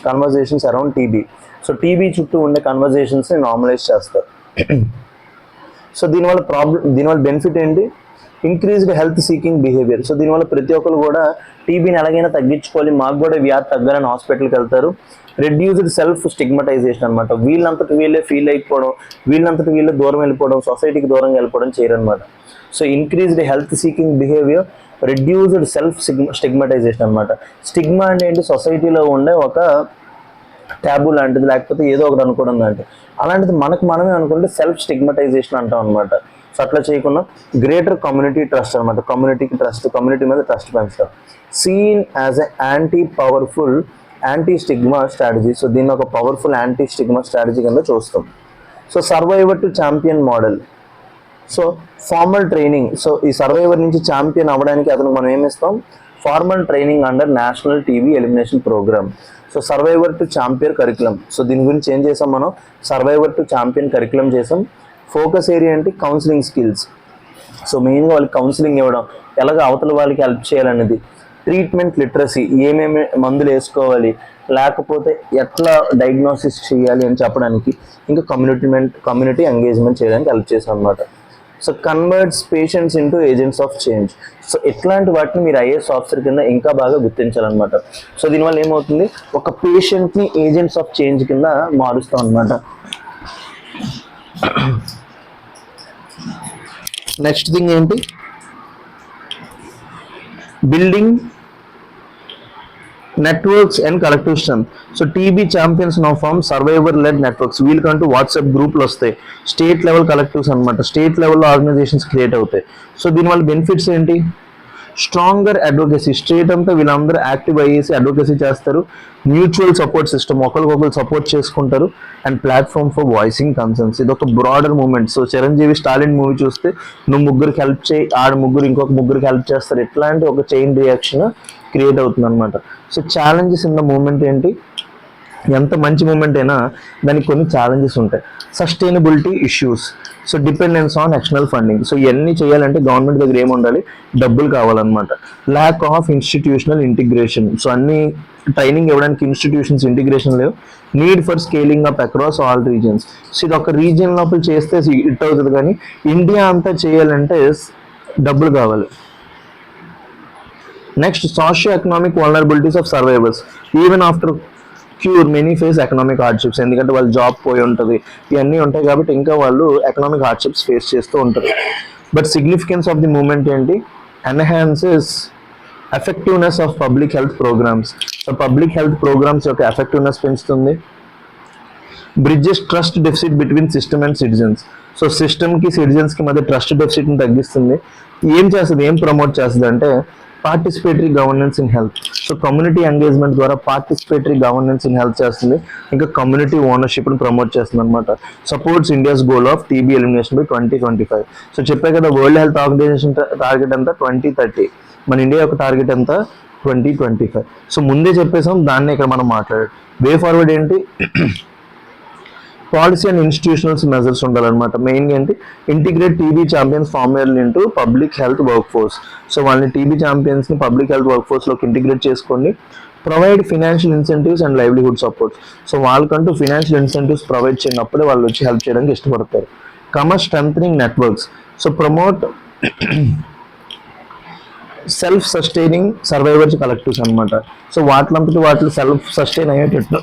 [SPEAKER 2] conversations around TB. So TB చుట్టూ ఉండే కన్వర్జేషన్స్ని నార్మలైజ్ చేస్తారు. సో దీనివల్ల బెనిఫిట్ ఏంటి? Increased health seeking behaviour. So దీనివల్ల ప్రతి ఒక్కరు కూడా టీబీని ఎలాగైనా తగ్గించుకోవాలి, మాకు కూడా వ్యాధి తగ్గాలని హాస్పిటల్కి వెళ్తారు. రెడ్యూస్డ్ సెల్ఫ్ స్టిగ్మటైజేషన్ అనమాట. వీళ్ళంతటి వీళ్ళే ఫీల్ అయిపోవడం, వీళ్ళంతటి వీళ్ళే దూరం వెళ్ళిపోవడం, సొసైటీకి దూరంగా వెళ్ళిపోవడం చేయరనమాట. So increased health seeking behaviour, reduced self stigmatisation అనమాట. స్టిగ్మా అంటే ఏంటి? సొసైటీలో ఉండే ఒక ట్యాబు లాంటిది, లేకపోతే ఏదో ఒకటి అనుకోవడం లాంటిది. అలాంటిది మనమే అనుకుంటే సెల్ఫ్ స్టిగ్మటైజేషన్ అంటాం అనమాట. సో అట్లా చేయకుండా గ్రేటర్ కమ్యూనిటీ ట్రస్ట్ అనమాట. కమ్యూనిటీ మీద ట్రస్ట్ పెంచడం. Seen as a anti stigma strategy. So దీన్ని ఒక పవర్ఫుల్ యాంటీ స్టిగ్మా స్ట్రాటజీ కింద చూస్తాం. So survivor to champion model. So formal training. So ఈ సర్వైవర్ నుంచి ఛాంపియన్ అవ్వడానికి అతను మనం ఏమిస్తాం? Formal training under national TB elimination programme. So survivor to champion curriculum. So దీని గురించి ఏం చేసాం మనం? సర్వైవర్ టు ఛాంపియన్ కరికులం చేసాం. ఫోకస్ ఏరియా ఏంటి? Counselling skills. సో మెయిన్గా వాళ్ళకి కౌన్సిలింగ్ ఇవ్వడం, ఎలాగ అవతల వాళ్ళకి హెల్ప్ చేయాలనేది. ట్రీట్మెంట్ లిటరసీ, ఏమేమి మందులు వేసుకోవాలి, లేకపోతే ఎట్లా డయాగ్నోసిస్ చేయాలి అని చెప్పడానికి. ఇంకా కమ్యూనిటీ ఎంగేజ్మెంట్ చేయడానికి హెల్ప్ చేసాం అనమాట. So converts patients into agents of change. So ఇట్లాంటి వాటిని మీరు ఐఏఎస్ ఆఫీసర్ కింద ఇంకా బాగా గుర్తించాలన్నమాట. సో దీనివల్ల ఏమవుతుంది? ఒక పేషెంట్ని ఏజెంట్స్ ఆఫ్ చేంజ్ కింద మారుస్తాం అనమాట. నెక్స్ట్ థింగ్ ఏంటి? Building networks and collective strength. So TB champions now form survivor led networks. వీళ్ళకంటూ వాట్సాప్ గ్రూప్లు వస్తాయి, స్టేట్ లెవెల్ కలెక్టివ్స్ అనమాట. స్టేట్ లెవెల్లో ఆర్గనైజేషన్స్ క్రియేట్ అవుతాయి. సో దీనివల్ల బెనిఫిట్స్ ఏంటి? Stronger advocacy. స్టేట్ అంతా వీళ్ళందరూ యాక్టివ్ అయ్యేసి అడ్వకేసీ చేస్తారు. మ్యూచువల్ సపోర్ట్ సిస్టమ్, ఒకరికొకరు సపోర్ట్ చేసుకుంటారు. And platform for voicing concerns. ఇది ఒక broader movement. So Chiranjeevi Stalin movie చూస్తే నువ్వు ముగ్గురికి హెల్ప్ చేయి, ఇంకొక ముగ్గురికి హెల్ప్ చేస్తారు, ఇట్లాంటి ఒక చైన్ రియాక్షన్ క్రియేట్ అవుతుంది అనమాట. So challenges in the movement ఏంటి? ఎంత మంచి మూమెంట్ అయినా దానికి కొన్ని ఛాలెంజెస్ ఉంటాయి. Sustainability issues. So dependence on external funding. So ఇవన్నీ చేయాలంటే గవర్నమెంట్ దగ్గర ఏముండాలి? డబ్బులు కావాలన్నమాట. Lack of institutional integration. So అన్ని ట్రైనింగ్ ఇవ్వడానికి ఇన్స్టిట్యూషన్స్ ఇంటిగ్రేషన్ లేవు. Need for scaling up across all regions. So ఇది ఒక రీజియన్ లోపల చేస్తే ఇట్ అవుతుంది, కానీ ఇండియా అంతా చేయాలంటే డబ్బులు కావాలి. Next socio economic vulnerabilities of survivors. Even after cure many face economic hardships. ఎందుకంటే వాళ్ళు జాబ్ పోయి ఉంటుంది, ఇవన్నీ ఉంటాయి కాబట్టి ఇంకా వాళ్ళు ఎకనామిక్ హార్డ్షిప్స్ ఫేస్ చేస్తూ ఉంటారు. But significance of the movement ఏంటి? Enhances effectiveness of public health programmes. So public health programmes యొక్క ఎఫెక్టివ్నెస్ పెంచుతుంది. Bridges trust deficit between system and citizens. So సిస్టమ్కి సిటిజన్స్కి మధ్య ట్రస్ట్ డెఫిసిట్ని తగ్గిస్తుంది. ఏం చేస్తుంది, ఏం ప్రమోట్ చేస్తుంది అంటే participatory governance in health. So community engagement ద్వారా పార్టిసిపేటరీ గవర్నెన్స్ ఇన్ హెల్త్ చేస్తుంది. ఇంకా కమ్యూనిటీ ఓనర్షిప్ని ప్రమోట్ చేస్తుంది అనమాట. Supports India's goal of TB elimination by 2025. So చెప్పే కదా వరల్డ్ హెల్త్ ఆర్గనైజేషన్ టార్గెట్ ఎంత 2030, మన ఇండియా యొక్క టార్గెట్ ఎంత 2025. సో ముందే చెప్పేసాం, దాన్ని ఇక్కడ మనం మాట్లాడాలి. వే ఫార్వర్డ్ ఏంటి, పాలసీ అండ్ ఇన్స్టిట్యూషనల్స్ మెజర్స్ ఉండాలన్నమాట. మెయిన్గా ఏంటి, ఇంటిగ్రేట్ టీబీ ఛాంపియన్స్ ఫార్మర్లు into public health workforce. So వాళ్ళని టీబీ ఛాంపియన్స్ని పబ్లిక్ హెల్త్ వర్క్ ఫోర్స్లోకి ఇంటిగ్రేట్ చేసుకోండి. Provide financial incentives and livelihood support. So వాళ్ళకంటూ ఫినాన్షియల్ ఇన్సెంటివ్స్ ప్రొవైడ్ చేయనప్పుడే వాళ్ళు వచ్చి హెల్ప్ చేయడానికి ఇష్టపడతారు. Strengthening networks. So promote self sustaining survivors collectives అనమాట. సో వాటిలంతటి వాటిలో సెల్ఫ్ సస్టైన్ అయ్యేటట్టు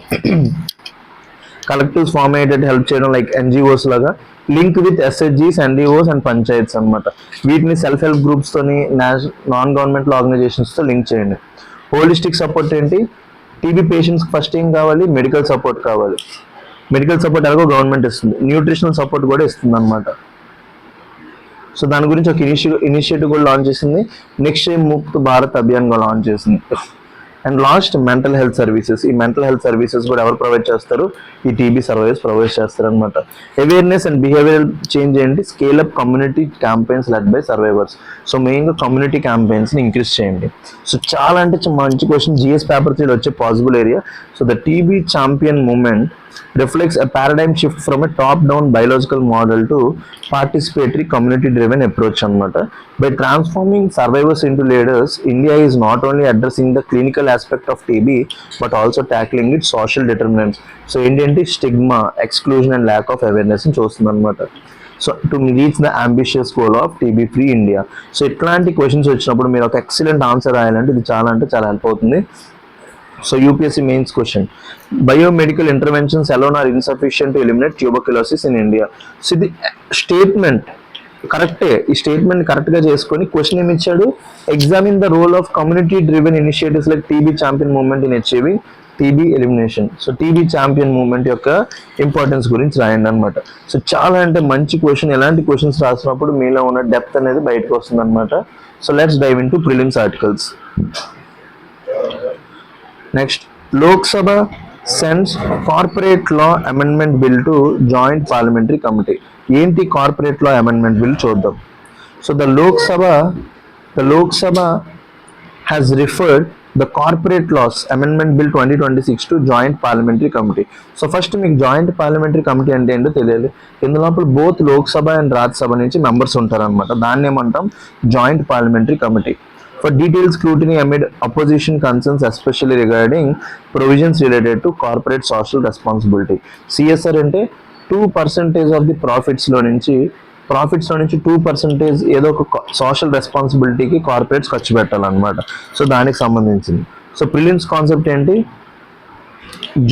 [SPEAKER 2] కలెక్టివ్స్ ఫామ్ అయ్యేటట్టు హెల్ప్ చేయడం, లైక్ ఎన్జిఓస్ లాగా. లింక్ విత్ ఎస్హెచ్జీస్, ఎన్డిఓస్ అండ్ పంచాయత్స్ అనమాట. వీటిని సెల్ఫ్ హెల్ప్ గ్రూప్స్తోని, నాన్ గవర్నమెంటల్ ఆర్గనైజేషన్స్తో లింక్ చేయండి. హోలిస్టిక్ సపోర్ట్ ఏంటి, టీబీ పేషెంట్స్కి ఫస్ట్ ఏం కావాలి, మెడికల్ సపోర్ట్ కావాలి. మెడికల్ సపోర్ట్ ఎలాగో గవర్నమెంట్ ఇస్తుంది, న్యూట్రిషనల్ సపోర్ట్ కూడా ఇస్తుంది అనమాట. సో దాని గురించి ఒక ఇనిషియేటివ్ కూడా లాంచ్ చేసింది, నెక్స్ట్ ముక్త్ భారత్ అభియాన్ కూడా లాంచ్ చేసింది. And last mental health services. ఈ మెంటల్ హెల్త్ సర్వీసెస్ కూడా ఎవరు ప్రొవైడ్ చేస్తారు, ఈ టీబీ సర్వీసెస్ ప్రొవైడ్ చేస్తారు అనమాట. అవేర్నెస్ అండ్ బిహేవియరల్ చేంజ్ ఏంటి, scale up community campaigns led by survivors. So మెయిన్గా కమ్యూనిటీ క్యాంపెయిన్స్ని ఇంక్రీజ్ చేయండి. సో చాలా అంటే మంచి క్వశ్చన్, జిఎస్ పేపర్ 3 వచ్చే possible area. So the TB champion movement reflects a paradigm shift from a top-down biological model to participatory community-driven approach అన్నమాట. By transforming survivors into leaders, India is not only addressing the clinical aspect of TB but also tackling its social determinants. So ఏంటంటే stigma, exclusion and lack of అవేర్నెస్ని చూస్తుంది అనమాట. So to reach the ambitious goal of TB free India. So ఇట్లాంటి questions వచ్చినప్పుడు మీరు ఒక excellent answer రాయాలంటే ఇది చాలా అంటే చాలా హెల్ప్ అవుతుంది. So UPSC mains question, biomedical interventions alone are insufficient to eliminate tuberculosis in India. So the statement కరెక్టే, ఈ స్టేట్మెంట్ కరెక్ట్గా చేసుకొని క్వశ్చన్ ఏమి ఇచ్చాడు, examine the role of community driven initiatives like TB champion movement in achieving TB elimination. So TB champion movement యొక్క importance గురించి రాయండి అనమాట. సో చాలా అంటే మంచి క్వశ్చన్, ఎలాంటి క్వశ్చన్స్ రాసినప్పుడు మీలో ఉన్న డెప్త్ అనేది బయటకు వస్తుంది అనమాట. So let's dive into prelims articles. Next, Lok Sabha sends corporate law amendment bill to joint parliamentary committee. ఏంటి కార్పొరేట్ లా అమెండ్మెంట్ బిల్ చూద్దాం. So the Lok Sabha has referred the corporate laws amendment bill 2026 to joint parliamentary committee. So first మీకు joint parliamentary committee అంటే ఏంటో తెలియాలి. ఇందులో both Lok Sabha and Rajya Sabha నుంచి members ఉంటారనమాట. దాన్ని ఏమంటాం, joint parliamentary committee. For detailed scrutiny amid opposition concerns, especially regarding provisions related to corporate social responsibility. CSR అంటే 2% of the profits లో నుంచి 2% ఏదో ఒక సోషల్ రెస్పాన్సిబిలిటీకి కార్పొరేట్స్ ఖర్చు పెట్టాలన్నమాట. సో దానికి సంబంధించింది. సో ప్రిలిమ్స్ కాన్సెప్ట్ ఏంటి,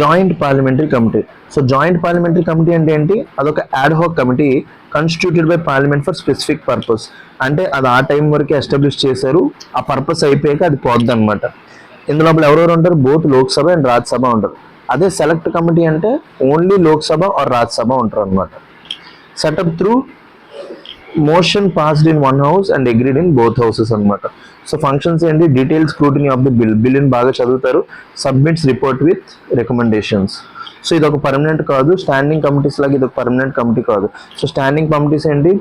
[SPEAKER 2] joint parliamentary committee. So joint parliamentary committee అంటే ఏంటి, అదొక యాడ్హాక్ committee constituted by parliament for specific purpose. అంటే అది ఆ టైం వరకు ఎస్టాబ్లిష్ చేశారు, ఆ పర్పస్ అయిపోయాక అది పోద్ది అనమాట. ఇందులో ఎవరెవరు ఉంటారు, బోత్ లోక్సభ అండ్ రాజ్యసభ ఉంటారు. అదే సెలెక్ట్ కమిటీ అంటే ఓన్లీ లోక్సభ ఆర్ రాజ్యసభ ఉంటారు అనమాట. Setup through motion passed in one house and agreed in both houses అనమాట. సో ఫంక్షన్స్ ఏంటి, డీటెయిల్ స్క్రూటినీ ఆఫ్ ది బిల్ని బాగా చదువుతారు, submits report with recommendations. So ఇది ఒక పర్మనెంట్ కాదు, స్టాండింగ్ కమిటీస్ లాగా ఇది ఒక పర్మనెంట్ కమిటీ కాదు. సో స్టాండింగ్ కమిటీస్ ఏంటి,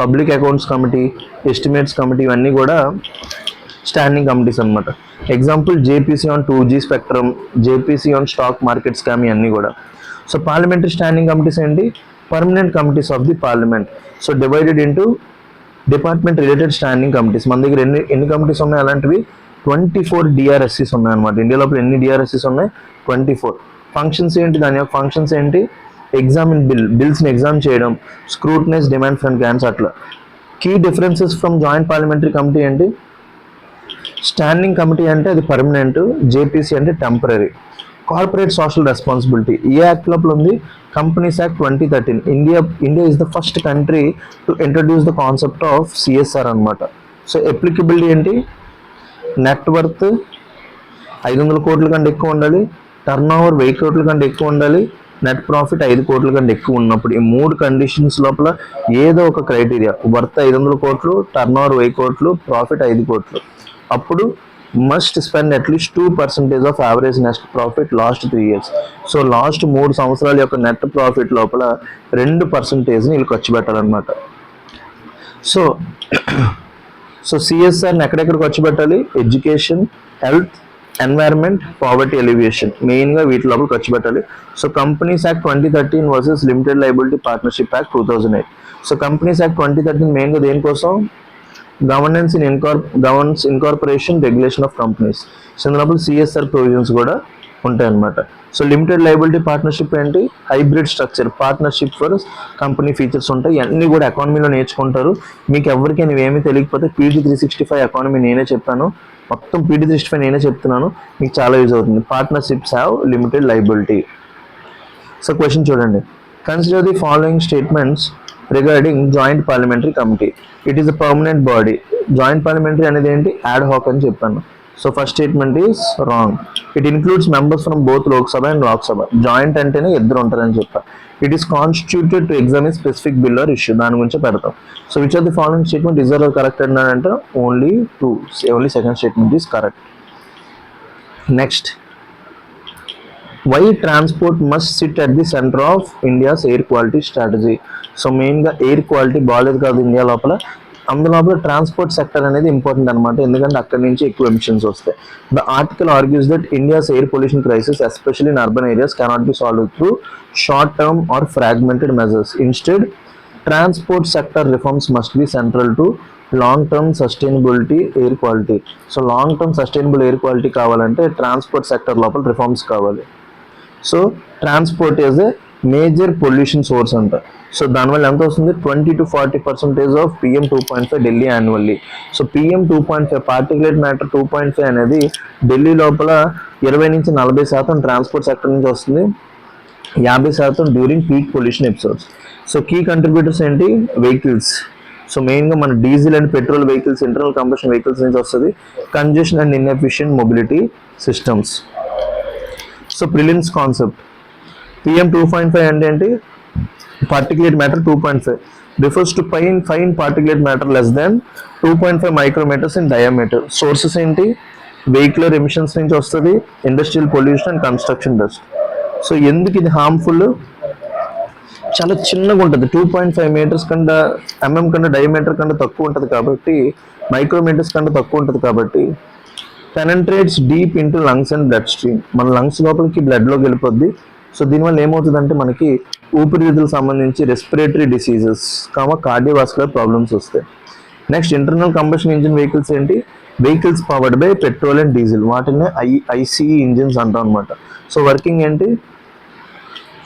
[SPEAKER 2] public accounts committee, estimates committee, ఇవన్నీ కూడా స్టాండింగ్ కమిటీస్ అనమాట. Example JPC on 2G spectrum, JPC on stock market scam, ఇవన్నీ కూడా. సో పార్లమెంటరీ స్టాండింగ్ కమిటీస్ ఏంటి, permanent committees of the parliament. So divided into department related standing committees. మన దగ్గర ఎన్ని committees ఉన్నాయి అలాంటివి, 24 DRSCs ఉన్నాయి అనమాట. ఇండియా లోపల ఎన్ని DRSCs ఉన్నాయి, 24. ఫంక్షన్స్ ఏంటి, దాని యొక్క ఫంక్షన్స్ ఏంటి, ఎగ్జామిన్ బిల్స్ని ఎగ్జామ్ చేయడం, స్క్రూటనైజ్ డిమాండ్ ఫ్రమ్ గ్రాంట్స్, అట్లా. Key differences from joint parliamentary committee ఏంటి, స్టాండింగ్ కమిటీ అంటే అది పర్మనెంట్, జేపీసీ అంటే టెంపరీ. కార్పొరేట్ సోషల్ రెస్పాన్సిబిలిటీ ఏ యాక్ట్ లోపల ఉంది, companies act 2013. India is the first country to introduce the concept of CSR అనమాట. So applicability ఏంటి, నెట్ వర్త్ 500 కోట్ల కంటే ఎక్కువ ఉండాలి, టర్న్ ఓవర్ 1000 కోట్ల కంటే ఎక్కువ ఉండాలి, నెట్ ప్రాఫిట్ 5 కోట్ల కంటే ఎక్కువ ఉన్నప్పుడు, ఈ 3 కండిషన్స్ లోపల ఏదో ఒక క్రైటీరియా, వర్త్ 500 కోట్లు, టర్న్ ఓవర్ 1000 కోట్లు, ప్రాఫిట్ 5 కోట్లు, అప్పుడు must spend at least 2% of average net profit last 3 years. So last 3 సంవత్సరాల యొక్క నెట్ ప్రాఫిట్ లోపల 2% వీళ్ళు ఖర్చు పెట్టాలన్నమాట. సో సిఎస్ఆర్ని ఎక్కడెక్కడ ఖర్చు పెట్టాలి? Education, health, environment, poverty elevation, మెయిన్గా వీటి లోపల ఖర్చు పెట్టాలి. So companies act 2013 versus limited liability partnership act 2008. So companies act 2013 మెయిన్గా దేనికోసం? Governance incorporation regulation of companies. So ఇందులో సిఎస్ఆర్ ప్రొవిజన్స్ కూడా ఉంటాయన్నమాట. సో లిమిటెడ్ లయబిలిటీ పార్ట్నర్షిప్ ఏంటి? Hybrid structure, partnership for company features ఉంటాయి. ఇవన్నీ కూడా ఎకానమీలో నేర్చుకుంటారు. మీకు ఎవరికైనా ఏమీ తెలియకపోతే PD365 ఎకానమీ నేనే చెప్పాను, మొత్తం PD365 నేనే చెప్తున్నాను, మీకు చాలా యూజ్ అవుతుంది. Partnerships have limited liability. So question చూడండి, consider the following statements regarding joint parliamentary committee. It is a permanent body. Joint parliamentary అనేది ఏంటి? యాడ్ హాక్ అని చెప్పాను. So first statement is wrong. It includes members from both Lok Sabha and Rajya Sabha. Joint అంటేనే ఇద్దరు ఉంటారని చెప్పా. It is constituted to examine specific bill or issue. దాని గురించి పెడతాం. So which are the following statement is are correct అంటే only 2. Only second statement is correct. Next, why transport must sit at the centre of India's air quality strategy. So మెయిన్గా air quality బాగాలేదు కాదు India లోపల, అందులోపల transport sector అనేది important అనమాట, ఎందుకంటే అక్కడి నుంచి ఎక్కువ ఎమిషన్స్ వస్తాయి. The article argues that India's air pollution crisis especially in urban areas cannot be solved through short term or fragmented measures. Instead transport sector reforms must be central to long term sustainability air quality. So long term sustainable air quality కావాలంటే transport sector లోపల reforms కావాలి. So transport is a major pollution source అంట. So దానివల్ల ఎంత వస్తుంది? 20 to 40% of PM 2.5 Delhi annually. So PM 2.5 particulate matter 2.5 అనేది ఢిల్లీ లోపల 20 నుంచి 40% ట్రాన్స్పోర్ట్ సెక్టర్ నుంచి వస్తుంది, 50% during peak pollution episodes. So key contributors ఏంటి? వెహికల్స్. సో మెయిన్గా మన diesel and petrol vehicles, internal combustion vehicles నుంచి వస్తుంది. Congestion and inefficient mobility systems. So prelims concept, PM 2.5 అంటే ఏంటి? particulate matter 2.5 refers to fine particulate matter less than 2.5 micrometers in diameter. Sources ఏంటి? vehicular emissions నుంచి వస్తుంది, industrial pollution and construction dust. So ఎందుకు ఇది harmful? చాలా చిన్నగా ఉంటుంది, 2.5 meters కంటే mm కంటే డయామీటర్ కంటే తక్కువ ఉంటుంది కాబట్టి, మైక్రోమీటర్స్ కంటే తక్కువ ఉంటుంది కాబట్టి penetrates deep into lungs and bloodstream. మన లంగ్స్ లోపలికి బ్లడ్లోకి వెళ్ళిపోద్ది. సో దీనివల్ల ఏమవుతుందంటే మనకి ఊపిరితిత్తులకు సంబంధించి రెస్పిరేటరీ డిసీజెస్, కార్డియోవాస్కులర్ ప్రాబ్లమ్స్ వస్తాయి. Next, internal combustion engine vehicles ఏంటి? Vehicles powered by petrol and diesel, వాటిని ICE ఇంజిన్స్ అంటాం అనమాట. సో వర్కింగ్ ఏంటి?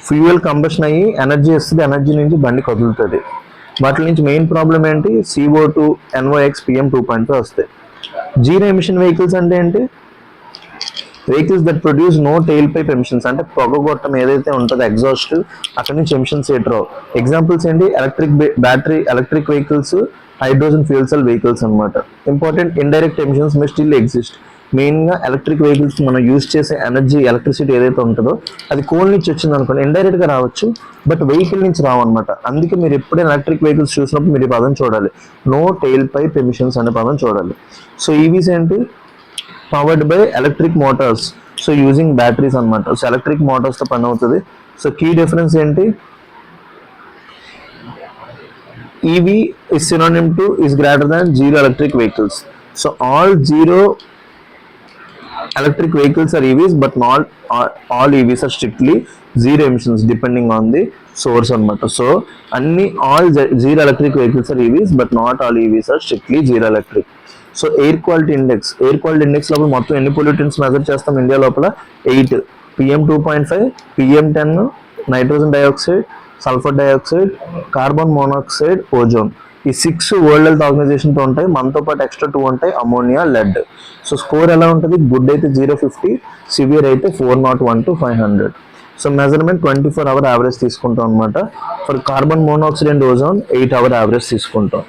[SPEAKER 2] ఫ్యూయల్ కంబషన్ అయ్యి ఎనర్జీ వస్తుంది, ఎనర్జీ నుంచి బండి కదులుతుంది. వాటి నుంచి మెయిన్ ప్రాబ్లం ఏంటి? CO2, NOx, PM 2.5 వస్తాయి. జీరో ఎమిషన్ వెహికల్స్ అంటే ఏంటి? Vehicles that produce no tail pipe emissions, అంటే పొగగొట్టం ఏదైతే ఉంటుందో ఎగ్జాస్ట్, అక్కడ నుంచి ఎమిషన్స్ ఏట్రావు. ఎగ్జాంపుల్స్ ఏంటి? Battery electric vehicles, hydrogen fuel cell vehicles అనమాట. Important, indirect emissions may still exist. మెయిన్గా ఎలక్ట్రిక్ వెహికల్స్ మనం యూజ్ చేసే ఎనర్జీ, ఎలక్ట్రిసిటీ ఏదైతే ఉంటుందో అది కోల్ నుంచి వచ్చింది అనుకోండి, ఇండైరెక్ట్గా రావచ్చు, బట్ వెహికల్ నుంచి రావన్నమాట. అందుకే మీరు ఎప్పుడైనా ఎలక్ట్రిక్ వెహికల్స్ చూసినప్పుడు మీరు ఈ పదం చూడాలి, నో టెయిల్ పైప్ ఎమిషన్స్ అనే పదం చూడాలి. సో ఈవీస్ ఏంటి? Powered by electric Motors, so using batteries అనమాట. సో ఎలక్ట్రిక్ మోటార్స్తో పని అవుతుంది. సో కీ డిఫరెన్స్ ఏంటి? EV is synonym to is greater than zero electric vehicles. So all zero electric vehicles are EVs, but not all EVs are strictly zero emissions depending on the source అనమాట. So అన్ని all zero electric vehicles are EVs, but not all EVs are strictly zero electric. So air quality index లోపల మొత్తం ఎన్ని pollutants measure చేస్తాం India లోపల? 8. PM 2.5, PM 10, nitrogen dioxide, sulphur dioxide, carbon monoxide, ozone. ఈ 6 world health ఆర్గనైజేషన్తో ఉంటాయి. మనతో పాటు extra 2 ఉంటాయి, అమోనియా, లెడ్. సో స్కోర్ ఎలా ఉంటుంది? గుడ్ అయితే 050, సివియర్ అయితే 401 to 500. So measurement 24 hour average తీసుకుంటాం అనమాట. For carbon monoxide and ozone 8 hour average తీసుకుంటాం.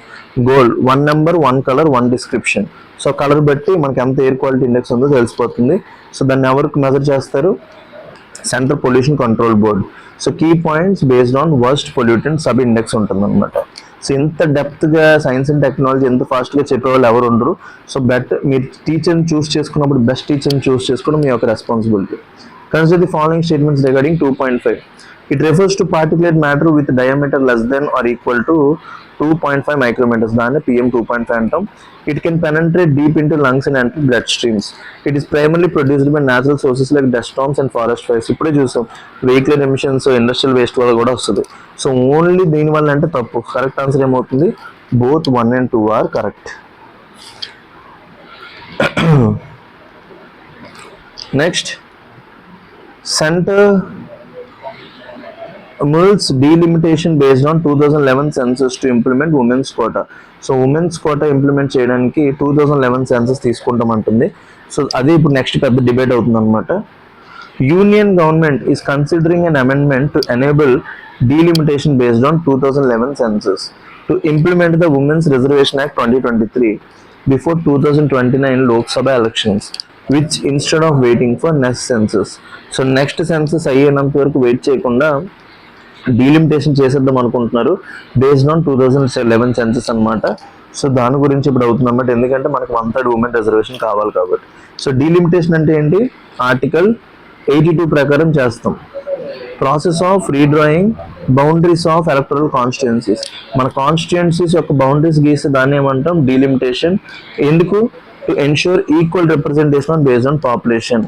[SPEAKER 2] Gold 1 number 1 color 1 description. So colour బట్టి మనకి ఎంత ఎయిర్ క్వాలిటీ ఇండెక్స్ ఉందో తెలిసిపోతుంది. సో దాన్ని ఎవరికి మెజర్ చేస్తారు? Central pollution control board. So key points based on worst pollutant sub index ఉంటుంది అనమాట. సో ఇంత డెప్త్గా సైన్స్ అండ్ టెక్నాలజీ ఎంత ఫాస్ట్గా చెప్పేవాళ్ళు ఎవరు ఉండరు. సో మీరు టీచర్ని చూస్ చేసుకున్నప్పుడు బెస్ట్ టీచర్ని చూస్ చేసుకోవడం మీ యొక్క responsibility. Consider the following statements regarding 2.5. It refers to particulate matter with diameter less than or equal to 2.5 micrometers. దాన్ని PM 2.5 అంటాం. It can penetrate deep into lungs and enter blood streams. It is primarily produced by natural sources like dust storms and forest fires. ఇప్పుడే చూసాం vehicle emissions, industrial waste వల్ల కూడా వస్తుంది. So only దీనివల్ల అంటే తప్పు. కరెక్ట్ ఆన్సర్ ఏమవుతుంది? Both 1 and 2 are correct. Next, centre Mull's delimitation based on 2011 census to implement women's quota. So women's quota implement చేయడానికి 2011 సెన్సస్ తీసుకుంటామంటుంది. సో అదే ఇప్పుడు నెక్స్ట్ పెద్ద డిబేట్ అవుతుంది అనమాట. Union government is considering an amendment to enable delimitation based on 2011 census to implement the Women's Reservation Act 2023 before 2029 Lok Sabha elections, which instead of waiting for next census. So next census అయ్యేంత వరకు wait చేయకుండా delimitation చేసేద్దాం అనుకుంటున్నారు based on 2011 census అనమాట. So దాని గురించి ఇప్పుడు అవుతుంది అన్నమాట, ఎందుకంటే మనకు 1/3 ఉమెన్ రిజర్వేషన్ కావాలి కాబట్టి. సో డీలిమిటేషన్ అంటే ఏంటి? ఆర్టికల్ 82 ప్రకారం చేస్తాం. Process of redrawing boundaries of electoral constituencies. మన కాన్స్టిట్యుయెన్సీస్ యొక్క బౌండరీస్ గీస్తే దాన్ని ఏమంటాం? డీలిమిటేషన్. ఎందుకు? To ensure equal representation on based on population.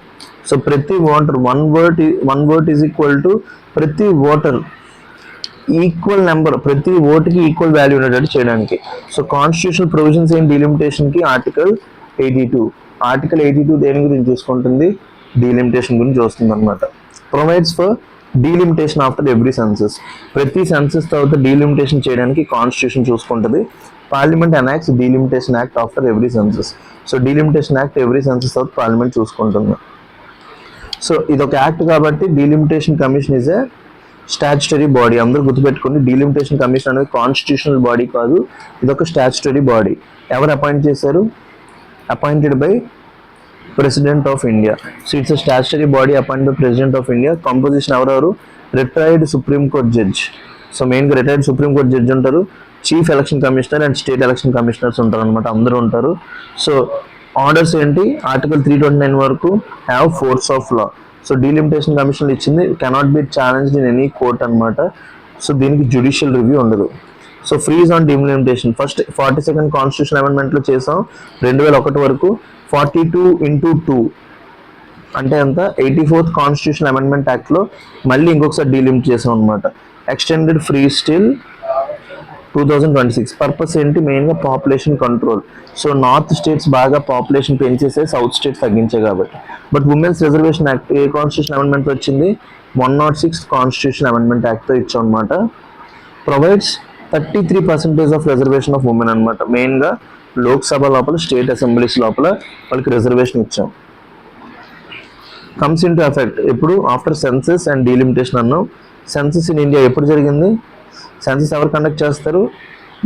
[SPEAKER 2] So ప్రతి voter one vote is equal to ప్రతి ఓటర్ ఈక్వల్ నెంబర్, ప్రతి ఓటుకి ఈక్వల్ వాల్యూ ఉండేటట్టు చేయడానికి. సో కాన్స్టిట్యూషనల్ ప్రొవిజన్స్ ఏం డీలిమిటేషన్కి? ఆర్టికల్ 82. ఆర్టికల్ 82 దేని గురించి చూసుకుంటుంది? డీలిమిటేషన్ గురించి వస్తుంది అనమాట. Provides for delimitation after every census. ప్రతి సెన్సస్ తర్వాత డీలిమిటేషన్ చేయడానికి కాన్స్టిట్యూషన్ చూసుకుంటుంది. Parliament enacts delimitation act after every census. So delimitation act every census తర్వాత పార్లమెంట్ చూసుకుంటుంది. సో ఇది ఒక యాక్ట్ కాబట్టి delimitation commission is a statutory body. అందరూ గుర్తుపెట్టుకోండి, డీలిమిటేషన్ కమిషన్ అనేది కాన్స్టిట్యూషనల్ బాడీ కాదు, ఇది ఒక స్టాచ్యుటరీ బాడీ. ఎవరు అపాయింట్ చేశారు? Appointed by president of India. So it's statutory body appointed by president of India. Composition ఎవరెవరు? Retired supreme court judge. So మెయిన్గా రిటైర్డ్ సుప్రీం కోర్ట్ జడ్జ్ ఉంటారు, chief election commissioner and state election commissioners ఉంటారు అనమాట, అందరూ ఉంటారు. So orders ఏంటి? Article 329 వరకు have force of law. So delimitation commission ఇచ్చింది cannot be challenged in any court అనమాట. సో దీనికి జ్యుడిషియల్ రివ్యూ ఉండదు. So freeze on delimitation first 42nd constitution అమెండ్మెంట్లో చేసాం 2001 వరకు. 42x2 అంటే అంత 84th కాన్స్టిట్యూషన్ అమెండ్మెంట్ యాక్ట్లో మళ్ళీ ఇంకొకసారి డీలిమిట్ చేసాం అనమాట. Extended free still 2026. పర్పస్ ఏంటి? మెయిన్గా population control. So north states బాగా పాపులేషన్ పెంచేసే, సౌత్ స్టేట్స్ తగ్గించే కాబట్టి. But women's reservation act A constitution amendment వచ్చింది? 106th కాన్స్టిట్యూషన్ అమెండ్మెంట్ యాక్ట్తో ఇచ్చాం అనమాట. Provides 33% of reservation of women అనమాట. మెయిన్గా లోక్సభ లోపల, స్టేట్ అసెంబ్లీస్ లోపల వాళ్ళకి రిజర్వేషన్ ఇచ్చాం. కమ్స్ ఇన్ టు ఎఫెక్ట్ ఎప్పుడు? ఆఫ్టర్ సెన్సస్ అండ్ డీలిమిటేషన్ అన్నాం. సెన్సస్ ఇన్ ఇండియా ఎప్పుడు జరిగింది? సెన్సస్ ఎవరు కండక్ట్ చేస్తారు?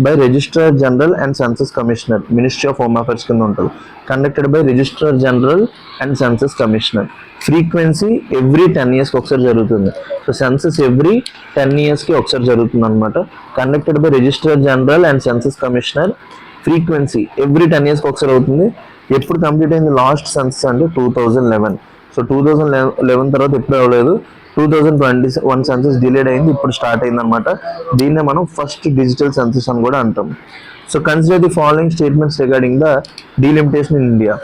[SPEAKER 2] By registrar general and census commissioner, ministry of home affairs కింద ఉంటుంది. Conducted by registrar general and census commissioner. Frequency every 10 yearsకి ఒకసారి జరుగుతుంది. సో సెన్సస్ ఎవ్రీ 10 yearsకి ఒకసారి జరుగుతుంది అనమాట. Conducted by registrar general and census commissioner. Frequency every 10 yearsకి ఒకసారి అవుతుంది. ఎప్పుడు కంప్లీట్ అయింది లాస్ట్ సెన్సస్ అంటే 2011. సో 2011 తర్వాత ఎప్పుడు అవ్వలేదు. 2021 సెన్సస్ డిలేడ్ అయింది, ఇప్పుడు స్టార్ట్ అయింది అనమాట. దీన్నే మనం ఫస్ట్ డిజిటల్ సెన్సస్ అని కూడా అంటాం. So consider the following statements regarding the delimitation in India.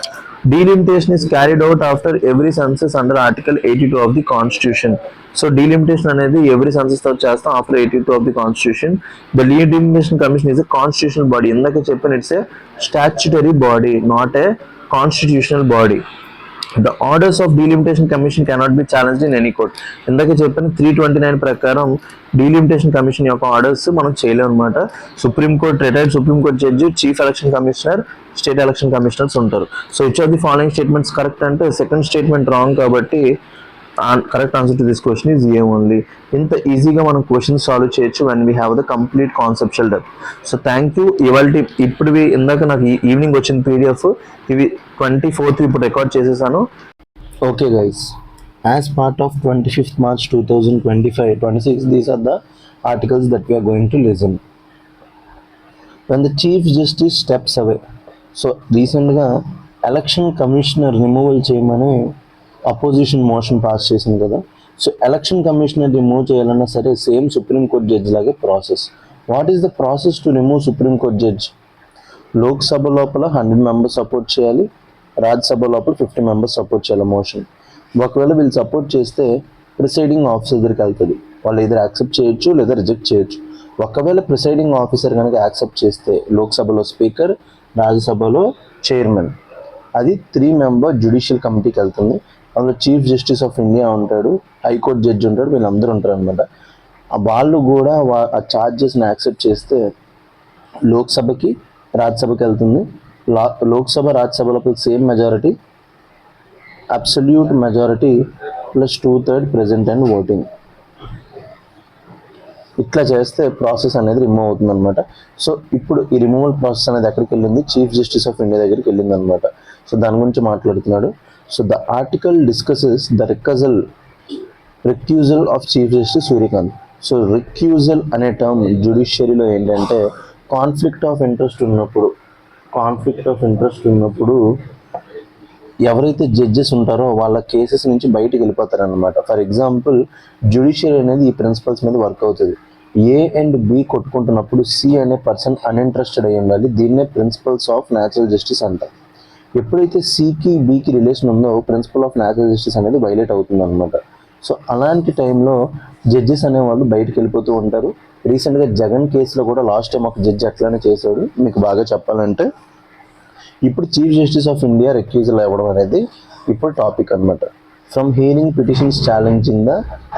[SPEAKER 2] Delimitation is carried out after every census under Article 82 of the Constitution. So delimitation అనేది every census తో చేస్తాం after 82 of the Constitution. The Delimitation Commission is a constitutional body. ఇందాక చెప్పాను, it's a statutory body, not a constitutional body. The orders of Delimitation Commission cannot be challenged in any court. ఇందాక చెప్పాను 329 ప్రకారం delimitation commission యొక్క orders మనం చేయలేము అనమాట. Supreme court retired supreme court judge, chief election commissioner, state election commissioners ఉంటారు. So ఇచ్ of the following statements correct అంటే సెకండ్ స్టేట్మెంట్ రాంగ్, కాబట్టి correct answer to this question is a only. ఇంత ఈజీగా మనం క్వశ్చన్స్ సాల్వ్ చేయొచ్చు when we have the complete conceptual depth. So thank you. ఇవాళ ఇప్పుడువి ఇందాక నాకు ఈవినింగ్ వచ్చిన PDF, ఇవి 24th ఇప్పుడు రికార్డ్ చేసేసాను. Okay guys, as part of 25th March 2025-26, these are the articles that we are going to listen. When the Chief Justice steps away. So రీసెంట్గా election commissioner removal చేయమని opposition motion pass చేసింది కదా. So election commissioner remove చేయాలన్నా సరే same supreme court judge లాగే process. What is the process to remove supreme court judge? Lok Sabha లోపల 100 members support చేయాలి, రాజ్యసభ లోపల 50 మెంబర్స్ సపోర్ట్ చేయాలి మోషన్. ఒకవేళ వీళ్ళు సపోర్ట్ చేస్తే ప్రిసైడింగ్ ఆఫీసర్ దగ్గరికి వెళ్తుంది. వాళ్ళు ఎదురు యాక్సెప్ట్ చేయొచ్చు లేదా రిజెక్ట్ చేయొచ్చు. ఒకవేళ ప్రిసైడింగ్ ఆఫీసర్ కనుక యాక్సెప్ట్ చేస్తే లోక్సభలో స్పీకర్, రాజ్యసభలో చైర్మన్, అది 3 మెంబర్ జ్యుడిషియల్ కమిటీకి వెళ్తుంది. అందులో చీఫ్ జస్టిస్ ఆఫ్ ఇండియా ఉంటాడు, హైకోర్టు జడ్జి ఉంటాడు, వీళ్ళందరూ ఉంటారు అనమాట. వాళ్ళు కూడా ఆ ఛార్జెస్ని యాక్సెప్ట్ చేస్తే లోక్సభకి, రాజ్యసభకి వెళ్తుంది. లోక్సభ, రాజ్యసభలో same majority, absolute majority plus 2/3 present and voting. ఇట్లా చేస్తే ప్రాసెస్ అనేది రిమూవ్ అవుతుంది అనమాట. సో ఇప్పుడు ఈ రిమూవల్ ప్రాసెస్ అనేది ఎక్కడికి వెళ్ళింది? చీఫ్ జస్టిస్ ఆఫ్ ఇండియా దగ్గరికి వెళ్ళింది అనమాట. సో దాని గురించి మాట్లాడుతున్నాడు. So the article discusses the recusal of chief justice Surya Kant. So recusal అనే టర్మ్ జ్యుడిషియరీలో ఏంటంటే కాన్ఫ్లిక్ట్ ఆఫ్ ఇంట్రెస్ట్ ఉన్నప్పుడు ఎవరైతే జడ్జెస్ ఉంటారో వాళ్ళ కేసెస్ నుంచి బయటకు వెళ్ళిపోతారు అనమాట. ఫర్ ఎగ్జాంపుల్ జ్యుడిషియరీ అనేది ఈ ప్రిన్సిపల్స్ మీద వర్క్ అవుతుంది. ఏ అండ్ బి కొట్టుకుంటున్నప్పుడు సి అనే పర్సన్ అన్ఇంట్రెస్టెడ్ అయి ఉండాలి. దీన్నే ప్రిన్సిపల్స్ ఆఫ్ న్యాచురల్ జస్టిస్ అంటారు. ఎప్పుడైతే సికి బికి రిలేషన్ ఉందో ప్రిన్సిపల్ ఆఫ్ న్యాచురల్ జస్టిస్ అనేది వైలేట్ అవుతుంది అనమాట. సో అలాంటి టైంలో జడ్జెస్ అనేవాళ్ళు బయటకు వెళ్ళిపోతూ ఉంటారు. రీసెంట్గా జగన్ కేసులో కూడా లాస్ట్ టైం ఒక జడ్జి అట్లానే చేశాడు. మీకు బాగా చెప్పాలంటే ఇప్పుడు chief justice of India recusal అవ్వడం అనేది ఇప్పుడు టాపిక్ అనమాట. From hearing petitions challenging the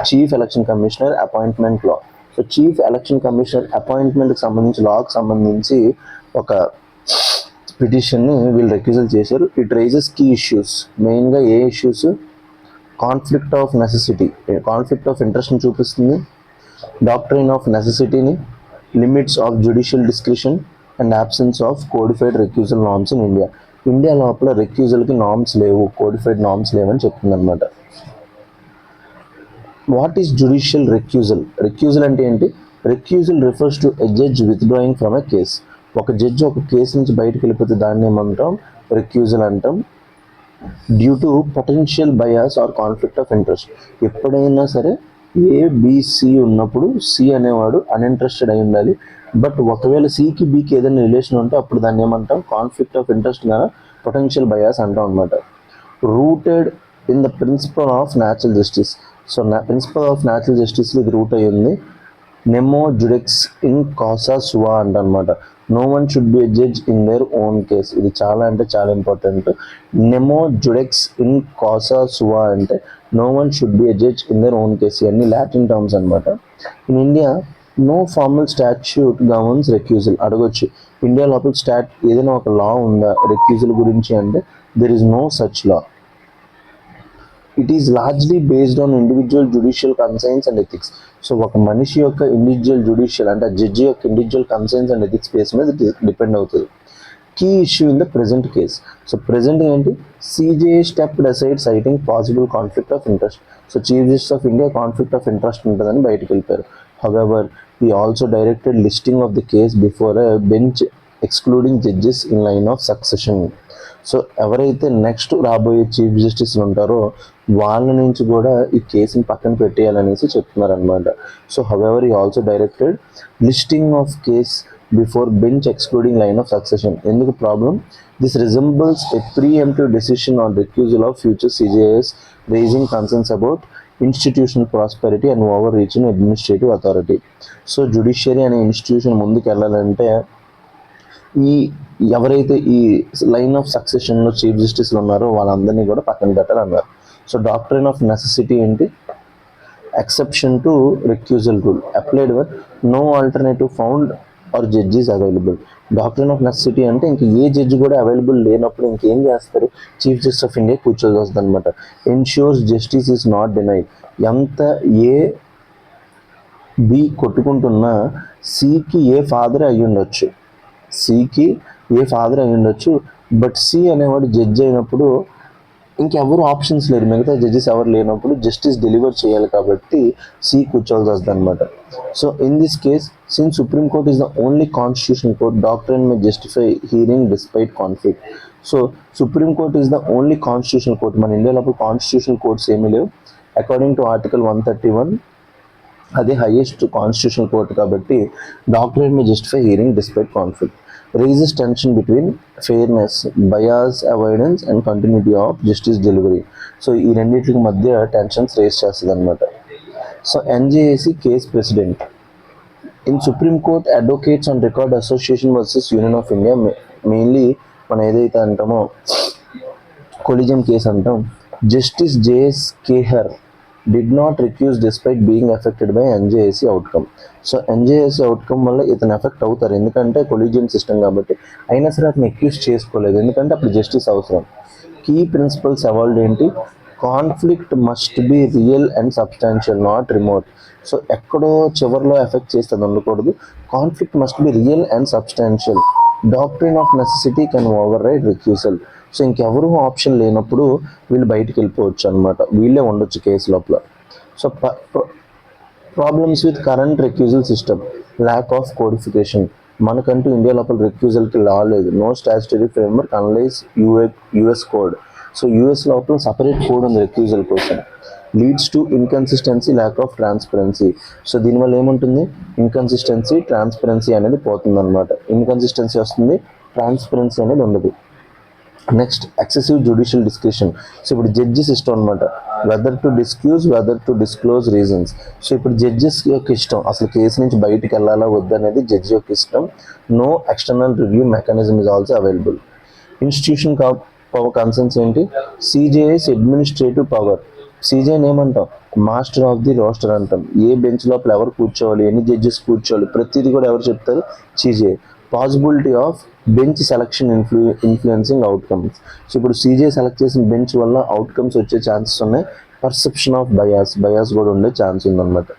[SPEAKER 2] chief election commissioner appointment law. So chief election commissioner అపాయింట్మెంట్కి సంబంధించి లాకి సంబంధించి ఒక పిటిషన్ని వీళ్ళు రిక్యూజల్ చేశారు. It raises key issues. మెయిన్గా ఏ issues? Conflict of necessity, conflict of ఇంట్రెస్ట్ని చూపిస్తుంది, డాక్ట్రైన్ ఆఫ్ నెసెసిటీని, limits of judicial discretion and absence of codified recusal norms in India. India లోపల రిక్యూజల్కి నార్మ్స్ లేవు, కోడిఫైడ్ నార్మ్స్ లేవని చెప్తుంది అనమాట. What is judicial recusal? Recusal అంటే ఏంటి? Recusal refers to a judge withdrawing from a case. ఒక జడ్జి ఒక కేసు నుంచి బయటకు వెళ్ళిపోతే దాన్ని ఏమంటాం? రిక్యూజల్ అంటాం. Due to potential bias or conflict of interest. ఎప్పుడైనా సరే ఏబిసి ఉన్నప్పుడు సి అనేవాడు అన్ఇంట్రెస్టెడ్ అయి ఉండాలి. బట్ ఒకవేళ సికి బికి ఏదైనా రిలేషన్ ఉంటే అప్పుడు దాన్ని ఏమంటాం? కాన్ఫ్లిక్ట్ ఆఫ్ ఇంట్రెస్ట్ కానీ పొటెన్షియల్ బయాస్ అంటాం అనమాట. Rooted in the principle of natural justice. So principle of natural జస్టిస్లో ఇది రూట్ అయ్యి ఉంది. నెమో జుడెక్స్ ఇన్ కాసా సువా అంట అనమాట. No one should be a judge in their own case. ఇది చాలా అంటే చాలా ఇంపార్టెంట్. నెమో జుడెక్స్ ఇన్ కాసా సువా అంటే no one should be a judge in their own case. ఇవన్నీ లాటిన్ టర్మ్స్ అనమాట. In India no formal statute governs recusal. అడగొచ్చు, ఇండియా లోపల ఏదైనా ఒక లా ఉందా రిక్యూజల్ గురించి అంటే there is no such law. It is largely based on individual judicial conscience and ethics. So ఒక మనిషి యొక్క ఇండివిజువల్ జ్యుడిషియల్ అంటే జడ్జి యొక్క individual conscience and ethics base మీద డిపెండ్ అవుతుంది. Key issue in the present case. So present ఏంటి? CJ stepped aside citing possible conflict of interest. So chief justice of India conflict of interest ఉంటుందని బయటకు వెళ్ళిపోయారు. However, he also directed listing of the case before a bench excluding judges in line of succession. So ఎవరైతే next రాబోయే chief జస్టిస్లు ఉంటారో వాళ్ళ నుంచి కూడా ఈ కేసుని పక్కన పెట్టేయాలనేసి చెప్తున్నారనమాట. So however he also directed listing of case before bench excluding line of succession. ఎందుకు problem? This resembles a preemptive decision on recusal of future CJS raising concerns about institutional prosperity and over reaching administrative authority. So judiciary అనే institution ముందుకు వెళ్ళాలంటే ఎవరైతే ఈ line of సక్సెషన్లో చీఫ్ జస్టిస్లు ఉన్నారో వాళ్ళందరినీ కూడా పక్కన పెట్టాలన్నారు. సో డాక్ట్రైన్ ఆఫ్ నెసెసిటీ ఏంటి? Exception to recusal rule applied where no alternative found or judges available. Doctrine of necessity అంటే ఇంక ఏ జడ్జి కూడా అవైలబుల్ లేనప్పుడు ఇంకేం చేస్తారు? చీఫ్ జస్టిస్ ఆఫ్ ఇండియా కూర్చోల్సి వస్తుంది అనమాట. Ensures justice is not denied. ఎంత ఏ బి కొట్టుకుంటున్నా సికి ఏ ఫాదర్ అయ్యి ఉండొచ్చు, బట్ సి అనేవాడు జడ్జి అయినప్పుడు ఇంకెవరు ఆప్షన్స్ లేరు, మిగతా జడ్జెస్ ఎవరు లేనప్పుడు జస్టిస్ డెలివర్ చేయాలి కాబట్టి సి కూర్చోవాల్సి వస్తుంది అనమాట. So in this case, since supreme court is the only constitution court, doctrine May justify hearing despite conflict. So supreme court is the only constitution court. మన ఇండియాలో అప్పుడు కాన్స్టిట్యూషన్ కోర్ట్స్ ఏమీ లేవు. According to article 131 అది highest constitutional court కాబట్టి doctorate may justify hearing despite conflict, raises tension between fairness, bias avoidance and continuity of justice delivery. So ఈ రెండింటికి మధ్య టెన్షన్స్ రేస్ చేస్తుంది అనమాట. సో NJAC case precedent in supreme court advocates and record association versus union of India, mainly మనం ఏదైతే అంటామో collegium case అంటాం. Justice JS Khehar did not recuse despite being affected by NJAC outcome. So NJAC outcome వల్ల ఇతను effect అవుతారు, ఎందుకంటే కొలిజియన్ system కాబట్టి. అయినా సరే అతను ఎక్యూజ్ చేసుకోలేదు, ఎందుకంటే అప్పుడు జస్టిస్ అవసరం. కీ ప్రిన్సిపల్స్ అవాల్డ్ ఏంటి? Conflict must be real and substantial, not remote. So ఎక్కడో చివరిలో ఎఫెక్ట్ చేస్తుంది ఉండకూడదు. Conflict must be real and substantial. Doctrine of necessity can over ride recusal. So ఇంకెవరు ఆప్షన్ లేనప్పుడు వీళ్ళు బయటికి వెళ్ళిపోవచ్చు అనమాట, వీళ్ళే ఉండొచ్చు కేసు లోపల. So problems with current recusal system, lack of codification. మనకంటూ ఇండియా లోపల రెక్యూజల్కి లా లేదు, no statutory framework unlike US code. So US లోపల సపరేట్ కోడ్ ఉంది రెక్యూజల్ కోసం. Leads to inconsistency, lack of transparency. So దీనివల్ల ఏముంటుంది? ఇన్కన్సిస్టెన్సీ, ట్రాన్స్పరెన్సీ అనేది పోతుంది అనమాట. ఇన్కన్సిస్టెన్సీ వస్తుంది, ట్రాన్స్పరెన్సీ అనేది ఉండదు. Next excessive judicial discretion. So ఇప్పుడు జడ్జెస్ ఇష్టం అనమాట, whether to recuse, whether to disclose reasons. So ఇప్పుడు జడ్జెస్ యొక్క ఇష్టం, అసలు కేసు నుంచి బయటికి వెళ్ళాలా వద్దనేది జడ్జి యొక్క ఇష్టం. No external review mechanism is also available. Institution power concerns ఏంటి? CJ's administrative power. సీజేని ఏమంటాం? మాస్టర్ ఆఫ్ ది రోస్టర్ అంటాం. ఏ బెంచ్ లోపల ఎవరు కూర్చోవాలి, ఎన్ని జడ్జెస్ కూర్చోవాలి, ప్రతిదీ కూడా ఎవరు చెప్తారు? CJ. Possibility of bench selection influencing outcomes. So ఇప్పుడు సీజే సెలెక్ట్ చేసిన బెంచ్ వల్ల అవుట్కమ్స్ వచ్చే ఛాన్సెస్ ఉన్నాయి. పర్సెప్షన్ ఆఫ్ బయాస్ కూడా ఉండే ఛాన్స్ ఉందన్నమాట.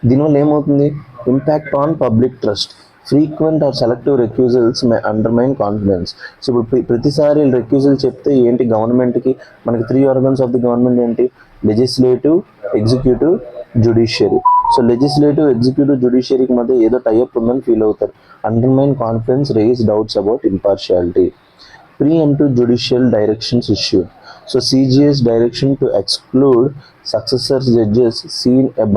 [SPEAKER 2] దీనివల్ల ఏమవుతుంది? Impact on public trust. Frequent or selective recusals may undermine confidence. So ఇప్పుడు ప్రతిసారి రెక్యూజల్ చెప్తే ఏంటి? గవర్నమెంట్కి మనకి 3 ఆర్గన్స్ ఆఫ్ ది గవర్నమెంట్ ఏంటి? Legislative, executive, judiciary. So legislative, executive, జ్యుడిషియరీకి మధ్య ఏదో టైఅప్ ఉందని ఫీల్ అవుతారు. Undermine confidence, raise doubts about impartiality. Preemptive judicial directions issue. So CJS direction to exclude successor judges seen as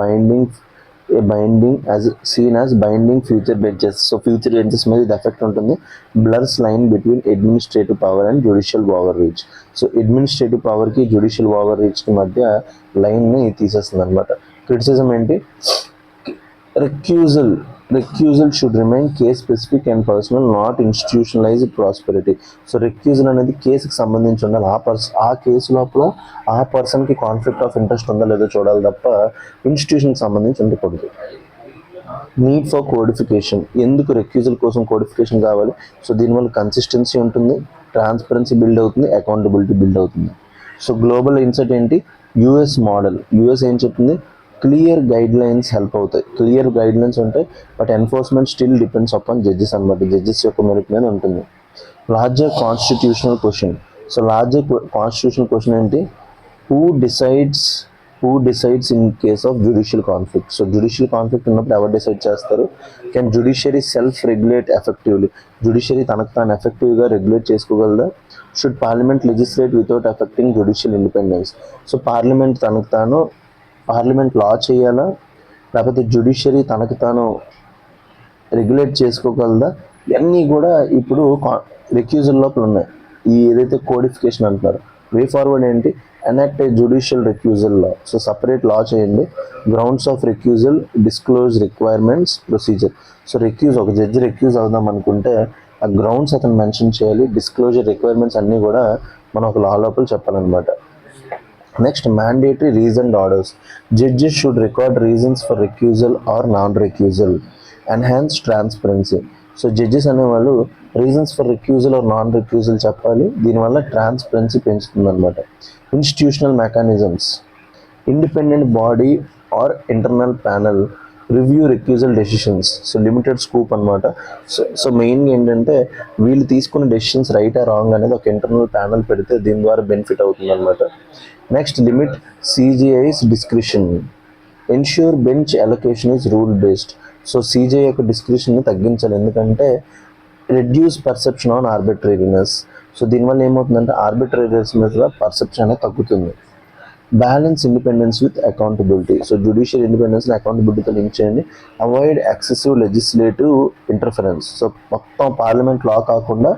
[SPEAKER 2] binding future judges. So future judges మీద ఇది effect ఉంటుంది. Blurs line between administrative power and judicial overreach. So administrative power కి judicial overreach కి మధ్య line ని తీసేస్తుంది అనమాట. Criticism ఏంటి? Recusal should remain case specific and personal, not institutionalized prosperity. So recusal అనేది కేసుకి సంబంధించి ఉండాలి. ఆ కేసు లోపల ఆ పర్సన్కి కాన్ఫ్లిక్ట్ ఆఫ్ ఇంట్రెస్ట్ ఉందా లేదో చూడాలి తప్ప ఇన్స్టిట్యూషన్కి సంబంధించి ఉండకూడదు. Need for codification. ఎందుకు రెక్యూజల్ కోసం కోడిఫికేషన్ కావాలి? సో దీనివల్ల కన్సిస్టెన్సీ ఉంటుంది, ట్రాన్స్పరెన్సీ బిల్డ్ అవుతుంది, అకౌంటబిలిటీ బిల్డ్ అవుతుంది. సో గ్లోబల్ ఇన్సైట్ ఏంటి? US model. యుఎస్ ఏం చెప్తుంది? క్లియర్ గైడ్ లైన్స్ హెల్ప్ అవుతాయి. క్లియర్ గైడ్ లైన్స్ ఉంటాయి, but enforcement still depends upon judges అనమాట. జడ్జెస్ యొక్క మెరిట్ మీద ఉంటుంది. Larger constitutional question. So larger constitutional question ఏంటి? Who decides in case of judicial conflict. So judicial conflict ఉన్నప్పుడు ఎవరు decide చేస్తారు? Can judiciary self regulate effectively. Judiciary తనకు తాను ఎఫెక్టివ్గా రెగ్యులేట్ చేసుకోగలదా? Should parliament legislate without effecting judicial independence. So parliament law చేయాలా, లేకపోతే జ్యుడిషియరీ తనకు తాను రెగ్యులేట్ చేసుకోగలదా? ఇవన్నీ కూడా ఇప్పుడు రెక్యూజల్ లోపల ఉన్నాయి. ఈ ఏదైతే కోడిఫికేషన్ అంటున్నారు, వే ఫార్వర్డ్ ఏంటి? Enact a judicial recusal law. So separate law చేయండి. Grounds of recusal, disclose requirements, procedure. So ఒక జడ్జి రెక్యూజ్ అవుదాం అనుకుంటే ఆ గ్రౌండ్స్ అతను మెన్షన్ చేయాలి, డిస్క్లోజర్ రిక్వైర్మెంట్స్ అన్నీ కూడా మనం ఒక లా లోపల చెప్పాలన్నమాట. Next mandatory reasoned orders. Judges should record reasons for recusal or non recusal. Enhance transparency. So judges అనేవాళ్ళు reasons for recusal or non recusal చెప్పాలి. దీనివల్ల ట్రాన్స్పరెన్సీ పెంచుతుంది అనమాట. Institutional mechanisms. Independent body or internal panel review recusal decisions. So limited scope అనమాట. So మెయిన్గా ఏంటంటే వీళ్ళు తీసుకున్న డెసిషన్స్ రైట్ ఆ రాంగ్ అనేది ఒక ఇంటర్నల్ ప్యానల్ పెడితే దీని ద్వారా బెనిఫిట్ అవుతుంది అనమాట. Next limit CJI's discretion. Ensure bench allocation is rule based. So CJI యొక్క డిస్క్రిషన్ని తగ్గించాలి, ఎందుకంటే reduce perception on arbitrariness. So దీనివల్ల ఏమవుతుందంటే ఆర్బిట్రేరీనెస్ మీద పర్సెప్షన్ అనేది తగ్గుతుంది. Balance independence with accountability. So judicial ఇండిపెండెన్స్ని అకౌంటబిలిటీతో లింక్ చేయండి. Avoid excessive legislative interference. So మొత్తం పార్లమెంట్ లా కాకుండా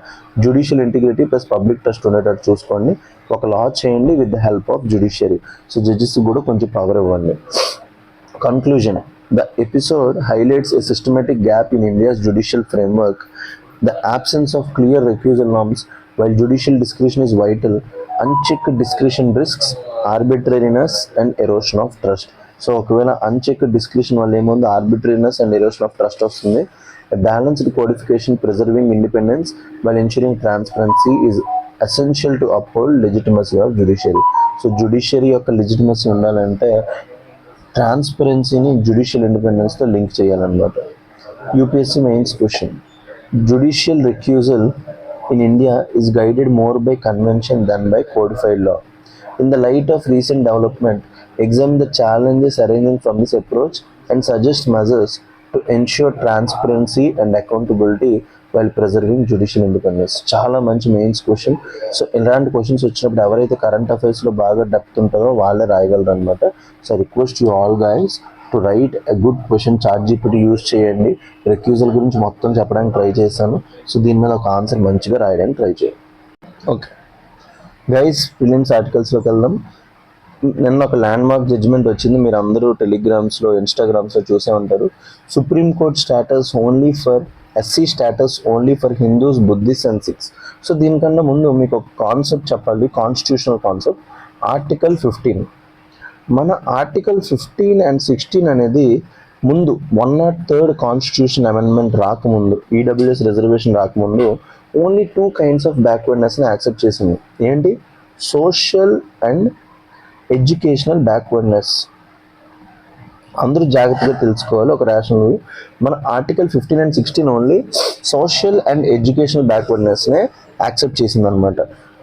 [SPEAKER 2] judicial integrity plus public trust ఉండేటట్టు చూసుకోండి. ఒక లా చేయండి with the help of judiciary. So judges కూడా కొంచెం పవర్ ఇవ్వండి. Conclusion. The episode highlights a systematic gap in India's judicial framework. The absence of clear recusal norms. While judicial discretion is vital, unchecked discretion risks arbitrariness and erosion of trust. So ఒకవేళ unchecked discretion వల్ల ఏముంది, ఆర్బిట్రీనెస్ and erosion of trust వస్తుంది. A balanced codification preserving independence while ensuring transparency is essential to uphold legitimacy of judiciary. So judiciary యొక్క legitimacy ఉండాలంటే ట్రాన్స్పరెన్సీని జ్యుడిషియల్ ఇండిపెండెన్స్తో link చేయాలన్నమాట. UPSC mains question. Judicial recusal in India is guided more by convention than by codified law. In the light of recent development, examine the challenges arising from this approach and suggest measures to ensure transparency and accountability while preserving judicial independence. చాలా మంచి mains question. So ఇలాంటి questions వచ్చినప్పుడు ఎవరైతే current అఫైర్స్లో బాగా depth ఉంటుందో వాళ్ళే రాయగలరు అనమాట. So request you all guys to right a good question. ChatGPT use చేయండి. రిక్యూజల్ గురించి మొత్తం చెప్పడానికి ట్రై చేశాను. సో దీని మీద ఒక ఆన్సర్ మంచిగా రాయడానికి ట్రై చేయండి. ఓకే గైస్, ఫిలిమ్స్ ఆర్టికల్స్లోకి వెళ్దాం. నిన్న ఒక ల్యాండ్ మార్క్ జడ్జిమెంట్ వచ్చింది, మీరు అందరూ టెలిగ్రామ్స్లో ఇన్స్టాగ్రామ్స్లో చూసే ఉంటారు. Supreme court status only for SC status only for Hindus, Buddhist and six. So దీనికన్నా ముందు మీకు ఒక కాన్సెప్ట్ చెప్పాలి, కాన్స్టిట్యూషనల్ కాన్సెప్ట్. ఆర్టికల్ 15. మన ఆర్టికల్ 15 and 16 అనేది ముందు 103rd కాన్స్టిట్యూషన్ అమెండ్మెంట్ రాకముందు, ఈడబ్ల్యూఎస్ రిజర్వేషన్ రాకముందు ఓన్లీ 2 kinds ఆఫ్ బ్యాక్వర్డ్నెస్ని యాక్సెప్ట్ చేసింది. ఏంటి? Social and educational backwardness. అందరూ జాగ్రత్తగా తెలుసుకోవాలి ఒక రేషనల్. మన article 15 and 16 only social and educational బ్యాక్వర్డ్నెస్నే యాక్సెప్ట్ చేసింది అనమాట.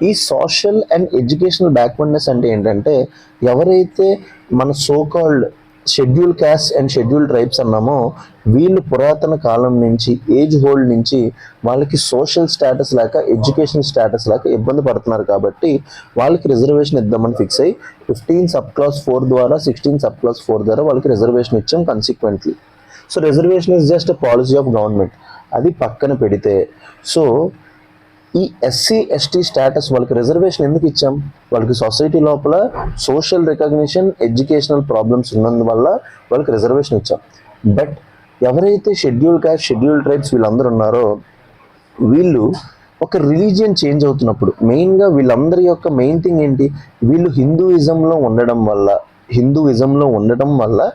[SPEAKER 2] ఈ సోషల్ అండ్ ఎడ్యుకేషనల్ బ్యాక్వర్డ్నెస్ అంటే ఏంటంటే, ఎవరైతే మన so called schedule caste and schedule tribes అన్నామో వీళ్ళు పురాతన కాలం నుంచి, ఏజ్ హోల్డ్ నుంచి వాళ్ళకి సోషల్ స్టేటస్ లేక ఎడ్యుకేషన్ స్టేటస్ లేక ఇబ్బంది పడుతున్నారు. కాబట్టి వాళ్ళకి రిజర్వేషన్ ఇద్దామని ఫిక్స్ అయ్యి 15 subclause 4 ద్వారా 16 subclause 4 ద్వారా వాళ్ళకి రిజర్వేషన్ ఇచ్చాం consequently. So reservation is just a policy of government. అది పక్కన పెడితే, సో ఈ SC ST స్టేటస్ వాళ్ళకి రిజర్వేషన్ ఎందుకు ఇచ్చాం? వాళ్ళకి సొసైటీ లోపల సోషల్ రికగ్నిషన్, ఎడ్యుకేషనల్ ప్రాబ్లమ్స్ ఉన్నందువల్ల వాళ్ళకి రిజర్వేషన్ ఇచ్చాం. బట్ ఎవరైతే షెడ్యూల్ క్యాస్ట్, షెడ్యూల్ ట్రైబ్స్ వీళ్ళందరూ ఉన్నారో వీళ్ళు ఒక రిలీజియన్ చేంజ్ అవుతున్నప్పుడు, మెయిన్గా వీళ్ళందరి యొక్క మెయిన్ థింగ్ ఏంటి, వీళ్ళు హిందూయిజంలో ఉండడం వల్ల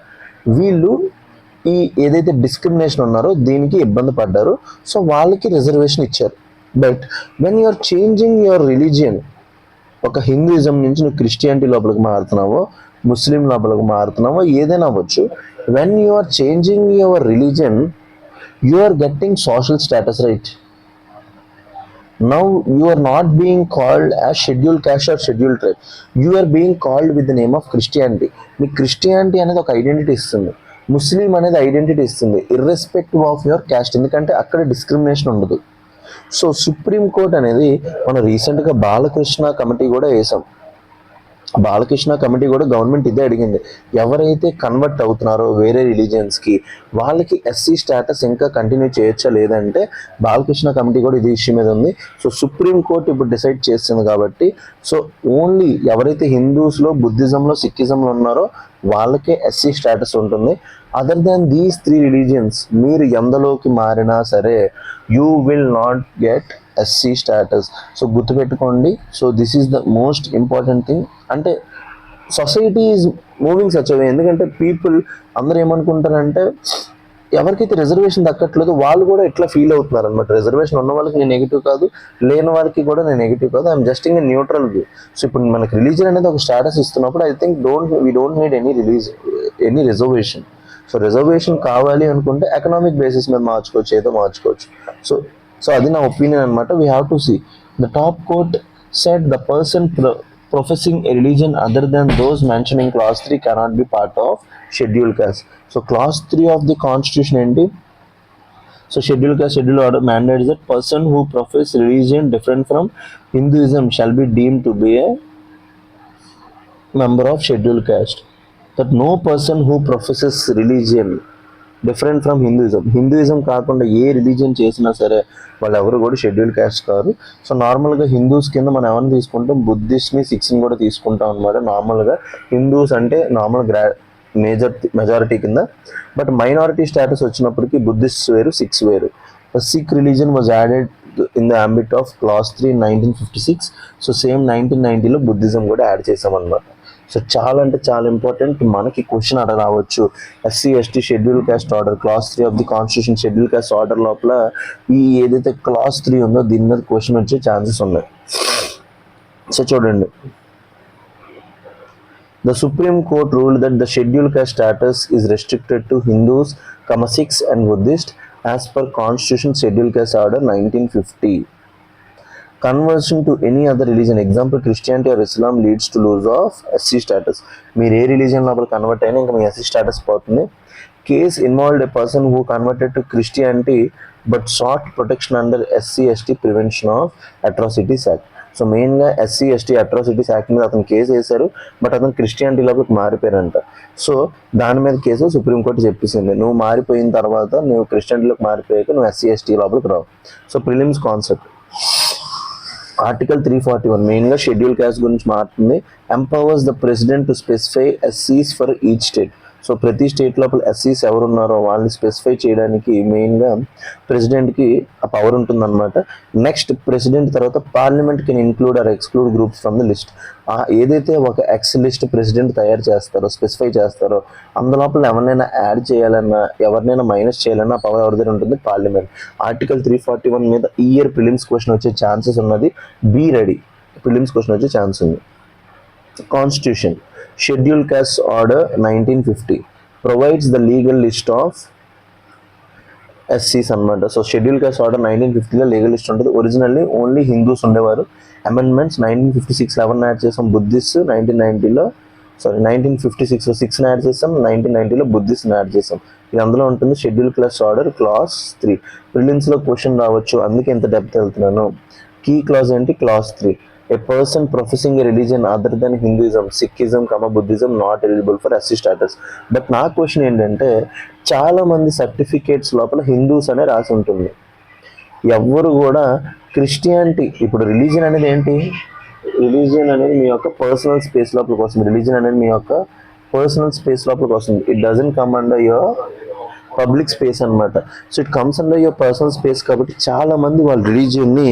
[SPEAKER 2] వీళ్ళు ఈ ఏదైతే డిస్క్రిమినేషన్ ఉన్నారో దీనికి ఇబ్బంది పడ్డారు. సో వాళ్ళకి రిజర్వేషన్ ఇచ్చారు. But when you are changing your religion, ఒక హిందూయిజం నుంచి నువ్వు క్రిస్టియానిటీ లోపలికి మారుతున్నావో, ముస్లిం లోపలికి మారుతున్నావో, ఏదైనా అవ్వచ్చు. When you are changing your religion, you are getting social status, right? Now you are not being called as scheduled caste or scheduled tribe. You are being called with the name of Christianity. మీకు Christianity అనేది ఒక identity ఇస్తుంది, ముస్లిం అనేది identity ఇస్తుంది, irrespective of your caste. ఎందుకంటే అక్కడ discrimination ఉండదు. So supreme court అనేది మనం రీసెంట్గా బాలకృష్ణ కమిటీ కూడా వేసాం. బాలకృష్ణ కమిటీ కూడా గవర్నమెంట్ ఇదే అడిగింది, ఎవరైతే కన్వర్ట్ అవుతున్నారో వేరే రిలీజియన్స్కి వాళ్ళకి SC స్టేటస్ ఇంకా కంటిన్యూ చేయొచ్చా లేదంటే బాలకృష్ణ కమిటీ కూడా ఇది ఇష్యూ మీద ఉంది. సో సుప్రీం కోర్ట్ ఇప్పుడు డిసైడ్ చేస్తుంది కాబట్టి, సో ఓన్లీ ఎవరైతే హిందూస్లో, బుద్ధిజంలో, సిక్కిజంలో ఉన్నారో వాళ్ళకే SC స్టేటస్ ఉంటుంది. అదర్ దాన్ దీస్ 3 రిలీజియన్స్ మీరు ఎందులోకి మారినా సరే you will not get SC status. So గుర్తుపెట్టుకోండి. So this is the most important thing. అంటే society is moving such away. ఎందుకంటే పీపుల్ అందరూ ఏమనుకుంటారంటే, ఎవరికైతే రిజర్వేషన్ దక్కట్లేదు వాళ్ళు కూడా ఇట్లా ఫీల్ అవుతున్నారు అనమాట. రిజర్వేషన్ ఉన్న వాళ్ళకి నేను నెగిటివ్ కాదు, లేని వాళ్ళకి కూడా నేను నెగిటివ్ కాదు, I'm just in neutral view. So ఇప్పుడు మనకి రిలీజియన్ అనేది ఒక స్టేటస్ ఇస్తున్నప్పుడు I think we don't need any reservation. So reservation కావాలి అనుకుంటే ఎకనామిక్ బేసిస్ మీద మార్చుకోవచ్చు, ఏదో మార్చుకోవచ్చు. సో సో అది నా ఒపీనియన్ అనమాట. We have to see the top court said the person professing a religion other than those mention in clause 3 cannot be part of schedule caste. So clause 3 of the constitution ఏంటి? So schedule caste schedule order mandates that person who profess religion different from Hinduism shall be deemed to be a member of scheduled caste. That no person who professes religion different from Hinduism కాకుండా ఏ religion చేసినా సరే వాళ్ళు ఎవరు కూడా schedule caste కాదు. So నార్మల్గా Hindus కింద మనం ఎవరిని తీసుకుంటాం, బుద్ధిస్ట్ని, సిక్స్ని కూడా తీసుకుంటాం అనమాట. నార్మల్గా హిందూస్ అంటే నార్మల్ మెజారిటీ కింద. బట్ మైనారిటీ స్టేటస్ వచ్చినప్పటికీ బుద్ధిస్ట్ వేరు, సిక్స్ వేరు. The Sikh religion was added in the ambit of clause 3 in 1956. So same 1990లో బుద్ధిజం కూడా యాడ్ చేసామన్నమాట. సో చాలా అంటే చాలా ఇంపార్టెంట్. మనకి క్వశ్చన్ అక్కడ రావచ్చు, SC ST schedule caste order class 3 of the constitution schedule caste order లోపల ఈ ఏదైతే క్లాస్ 3 ఉందో దీని మీద క్వశ్చన్ వచ్చే ఛాన్సెస్ ఉన్నాయి. సో చూడండి, the Supreme Court ruled that the scheduled caste status is restricted to Hindus, Sikhs and Buddhists as per Constitution Scheduled Caste Order 1950. Conversion to any other religion, example Christianity or Islam, leads to lose of SC status. మీరు ఏ religion లోపల convert అయినా ఇంకా మీ SC status పోతుంది. Case involved a person who converted to Christianity but sought protection under SC ST prevention of atrocities act. So మెయిన్గా SC ST atrocities act మీద అతను case వేశారు, బట్ అతను క్రిస్టియానిటీ లోపలికి మారిపోయారంట. సో దాని మీద కేసు సుప్రీంకోర్టు చెప్పేసింది, నువ్వు మారిపోయిన తర్వాత నువ్వు క్రిస్టియానిటీలోకి మారిపోయాక నువ్వు ఎస్సీ ఎస్టీ లోపలికి రావు. సో ప్రిలిమ్స్ కాన్సెప్ట్ ఆర్టికల్ 341 మెయిన్గా షెడ్యూల్ క్యాస్ట్ గురించి మారుతుంది. Empowers the president to specify ఎస్సీస్ ఫర్ ఈచ్ స్టేట్. సో ప్రతి స్టేట్ లోపల ఎస్సీస్ ఎవరున్నారో వాళ్ళని స్పెసిఫై చేయడానికి మెయిన్గా ప్రెసిడెంట్కి ఆ పవర్ ఉంటుందన్నమాట. నెక్స్ట్ ప్రెసిడెంట్ తర్వాత parliament can include or exclude groups from the list. ఏదైతే ఒక ఎక్స్ లిస్ట్ ప్రెసిడెంట్ తయారు చేస్తారో, స్పెసిఫై చేస్తారో, అందులోపల ఎవరినైనా యాడ్ చేయాలన్నా ఎవరినైనా మైనస్ చేయాలన్నా పవర్ ఎవరి దగ్గర ఉంటుంది? పార్లమెంట్. ఆర్టికల్ 341 మీద ఈ ఇయర్ ప్రిలిమ్స్ క్వశ్చన్ వచ్చే ఛాన్సెస్ ఉన్నది. బీ రెడీ, ప్రిలిమ్స్ క్వశ్చన్ వచ్చే ఛాన్స్ ఉంది. Constitution schedule caste order 1950 provides the legal list of ఎస్సీస్ అనమాట. సో షెడ్యూల్ కాస్ట్ ఆర్డర్ 1950లో లీగల్ లిస్ట్ ఉంటుంది. ఒరిజినల్లీ ఓన్లీ హిందూస్ ఉండేవారు. అమెండ్మెంట్స్ 1956 11 యాడ్ చేసాం, బుద్ధిస్ట్ 1956లో 6 యాడ్ చేసాం, 1990లో బుద్ధిస్ట్ యాడ్ చేసాం. ఇది అందులో ఉంటుంది షెడ్యూల్ కాస్ట్ ఆర్డర్ క్లాస్ 3. ప్రిలిమ్స్లో క్వశ్చన్ రావచ్చు, అందుకే ఇంత డెప్త్ వెళ్తున్నాను. కీ క్లాజ్ ఏంటి? Class 3. A person professing a religion other than Hinduism, Sikhism, Buddhism not eligible for SC status. But నా క్వశ్చన్ ఏంటంటే చాలా మంది సర్టిఫికేట్స్ లోపల హిందూస్ అనే రాసి ఉంటుంది. ఎవరు కూడా క్రిస్టియానిటీ, ఇప్పుడు రిలీజియన్ అనేది ఏంటి? రిలీజియన్ అనేది మీ యొక్క పర్సనల్ స్పేస్ లోపలికి వస్తుంది. రిలీజియన్ అనేది మీ యొక్క పర్సనల్ స్పేస్ లోపలికి వస్తుంది. It doesn't come under your public space అనమాట. So it comes under your personal space. కాబట్టి చాలా మంది వాళ్ళ రిలీజియన్ని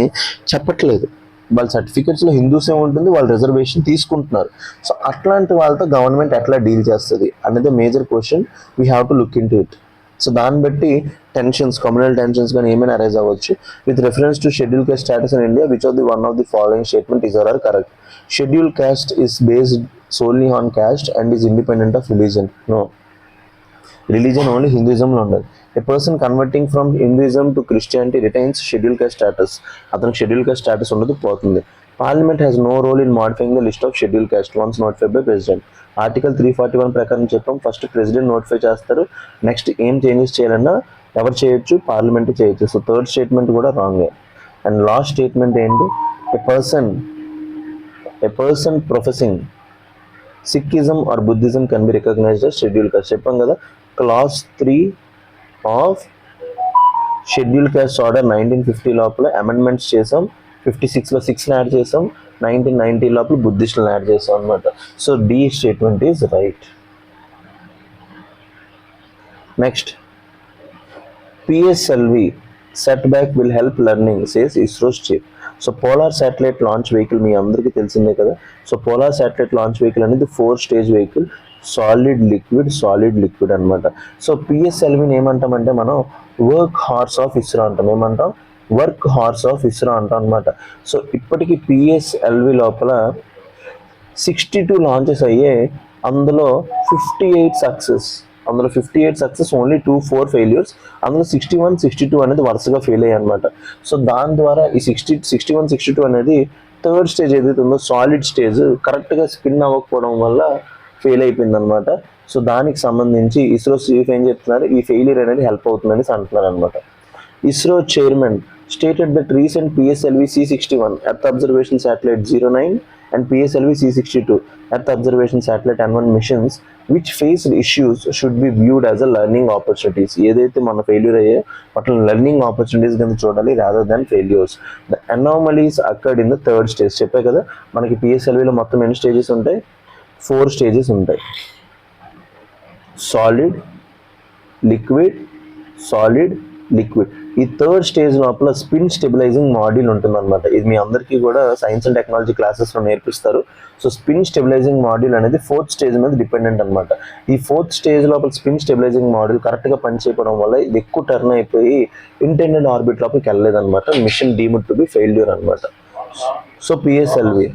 [SPEAKER 2] చెప్పట్లేదు. వాళ్ళ సర్టిఫికేట్స్లో హిందూసే ఉంటుంది, వాళ్ళు రిజర్వేషన్ తీసుకుంటున్నారు. సో అట్లాంటి వాళ్ళతో గవర్నమెంట్ ఎట్లా డీల్ చేస్తుంది అనేది major question. We have to look into it. So దాన్ని బట్టి టెన్షన్స్, కమ్యూనల్ టెన్షన్స్ కానీ ఏమైనా అరైజ్ అవ్వచ్చు. With reference to schedule caste status in India, which of the one of the following statement is are correct? Schedule caste is based solely on caste and is independent of religion. No, religion only హిందూయిజంలో ఉండదు. A person converting from Hinduism to Christianity retains scheduled caste status. అతనికి schedule caste status ఉండదు, పోతుంది. Parliament has no role in modifying the list of scheduled caste once notified by president. Article 341 ప్రకారం చెప్పాం, first president notify చేస్తారు. Next ఏం changes చేయాలన్నా ఎవరు చేయొచ్చు? పార్లమెంట్ చేయొచ్చు. సో థర్డ్ స్టేట్మెంట్ కూడా రాంగే. అండ్ లాస్ట్ స్టేట్మెంట్ ఏంటి? A person professing Sikhism or Buddhism can be recognized as scheduled caste. చెప్పాం కదా, class 3 of schedule caste order 1950 లోపల అమెండ్మెంట్స్ చేసాం. 56లో 6 యాడ్ చేసాం, 1990 లోపల బుద్ధిస్టులను యాడ్ చేసాం అనమాట. So the statement is right. Next, PSLV setback will help learning says ISRO's chief. So polar satellite launch vehicle మీ అందరికీ తెలిసిందే కదా. So polar satellite launch vehicle అనేది 4 స్టేజ్ వెహికల్, సాలిడ్ లిక్విడ్ అనమాట. సో పిఎస్ఎల్విని ఏమంటామంటే మనం వర్క్ హార్స్ ఆఫ్ ఇస్రో అంటాం. ఏమంటాం? వర్క్ హార్స్ ఆఫ్ ఇస్రో అంటాం అనమాట. సో ఇప్పటికీ పిఎస్ఎల్వి లోపల 62 లాంచెస్ అయ్యాయి. అందులో 58 సక్సెస్. అందులో 58 సక్సెస్, ఓన్లీ 4 ఫెయిల్యూర్స్. అందులో 61, 62 అనేది వరుసగా ఫెయిల్ అయ్యాయి అనమాట. సో దాని ద్వారా ఈ 61, 62 అనేది థర్డ్ స్టేజ్ ఏదైతే ఉందో సాలిడ్ స్టేజ్ కరెక్ట్గా స్పిన్ అవ్వకపోవడం వల్ల ఫెయిల్ అయిపోయింది అనమాట. సో దానికి సంబంధించి ఇస్రో చీఫ్ ఏం చెప్తున్నారు, ఈ ఫెయిల్యూర్ అనేది హెల్ప్ అవుతుందని అంటున్నారు అనమాట. ISRO chairman stated that recent PSLV C61 Earth Observation Satellite 09 and PSLV C62 Earth Observation Satellite N1 missions which faced issues should be viewed as a learning opportunities. ఏదైతే మన failure అయ్యే వాటిని learning opportunities కింద చూడాలి rather than failures. The anomalies occurred in the third stage. చెప్పే కదా మనకి పిఎస్ఎల్విలో మొత్తం ఎన్ని స్టేజెస్ ఉంటాయి, 4 స్టేజెస్ ఉంటాయి. Solid, liquid, solid, liquid. ఈ థర్డ్ స్టేజ్ లోపల స్పిన్ స్టెబిలైజింగ్ మాడ్యూల్ ఉంటుంది అనమాట. ఇది మీ అందరికీ కూడా సైన్స్ అండ్ టెక్నాలజీ క్లాసెస్లో నేర్పిస్తారు. సో స్పిన్ స్టెబిలైజింగ్ మాడ్యూల్ అనేది 4th స్టేజ్ మీద డిపెండెంట్ అనమాట. ఈ 4th స్టేజ్ లోపల స్పిన్ స్టెబిలైజింగ్ మాడ్యూల్ కరెక్ట్గా పనిచేయడం వల్ల ఇది ఎక్కువ టర్న్ అయిపోయి ఇంటెండెడ్ ఆర్బిట్ లోపలికి వెళ్ళలేదన్నమాట. Mission deemed to be failure అనమాట. So PSLV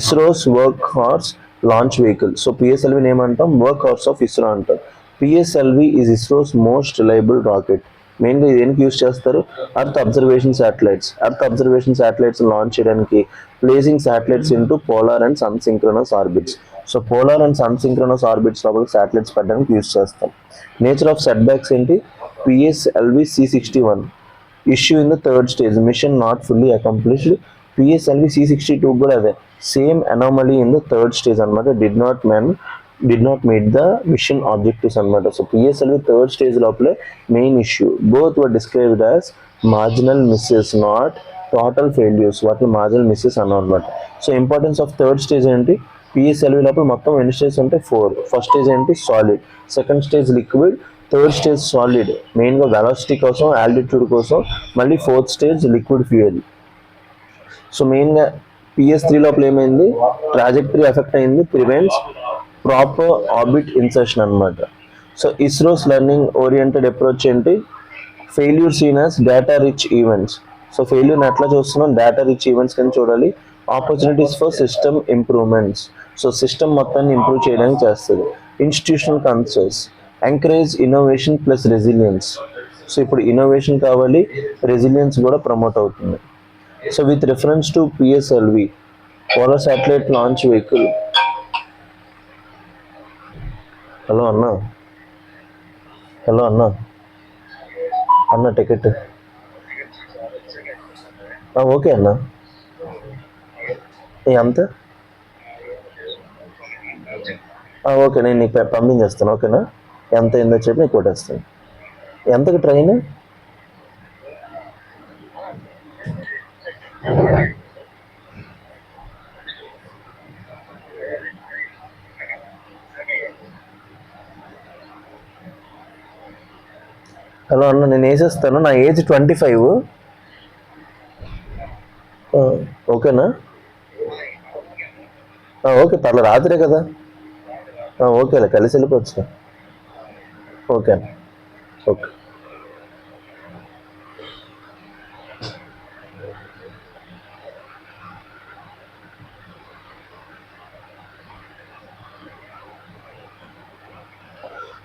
[SPEAKER 2] ISRO's work horse launch vehicle. So పిఎస్ఎల్విని ఏమంటాం, వర్క్ హార్స్ ఆఫ్ ఇస్రో అంటాం. PSLV is ISRO's most reliable rocket. మెయిన్గా దేనికి యూస్ చేస్తారు, earth observation satellites. Earth observation satellites launch చేయడానికి placing satellites into polar and sun synchronous orbits. So polar and sun synchronous orbits లోపల satellites పెట్టడానికి use చేస్తాం. Nature of setbacks ఏంటి, PSLV C61 issue in the third stage, mission not fully accomplished. PSLV C62 కూడా అదే same anomaly in the third stage అనమాట. did not meet the mission objectives అనమాట. So PSLV third stage లోపలే main issue. Both were described as marginal misses, not total failures. వాటిని marginal misses అన్నాం అనమాట. So importance of third stage ఏంటి, PSLV లోపల మొత్తం ఎన్ని స్టేజ్ ఉంటాయి, 4. ఫస్ట్ స్టేజ్ ఏంటి, solid. Second stage liquid, third stage solid, మెయిన్గా వెలాసిటీ కోసం, ఆల్టిట్యూడ్ కోసం. మళ్ళీ 4th stage liquid fuel. So మెయిన్గా PS3 లోపల ఏమైంది, ట్రాజెక్టరీ ఎఫెక్ట్ అయింది, ప్రివెంట్స్ ప్రాపర్ ఆర్బిట్ ఇన్సర్షన్ అనమాట. So ISRO's learning oriented approach ఏంటి, failure seen as data rich events. So ఫెయిల్యూర్ని ఎట్లా చూస్తున్నాం, డేటా రిచ్ ఈవెంట్స్ కింద చూడాలి. Opportunities for system improvements. So system మొత్తాన్ని ఇంప్రూవ్ చేయడానికి చేస్తుంది. Institutional concerns, encourage innovation plus resilience. So ఇప్పుడు ఇన్నోవేషన్ కావాలి, రెసిలియన్స్ కూడా ప్రమోట్ అవుతుంది. So with reference to PSLV polar satellite launch vehicle. Hello అన్న, హలో అన్న, అన్న టికెట్ ఓకే అన్న. ఎంత ఓకే, నేను నీకు పంపించేస్తాను. ఓకేనా, ఎంత అయిందో చెప్పి నీకు కొట్టేస్తాను. ఎంతకి ట్రైన్, హలో అన్న, నేను వేసేస్తాను. నా ఏజ్ 25. ఓకేనా, ఓకే పర్లేదు, రాత్రే కదా. ఓకేలే, కలిసి వెళ్ళిపోవచ్చు. ఓకే అన్న, okay.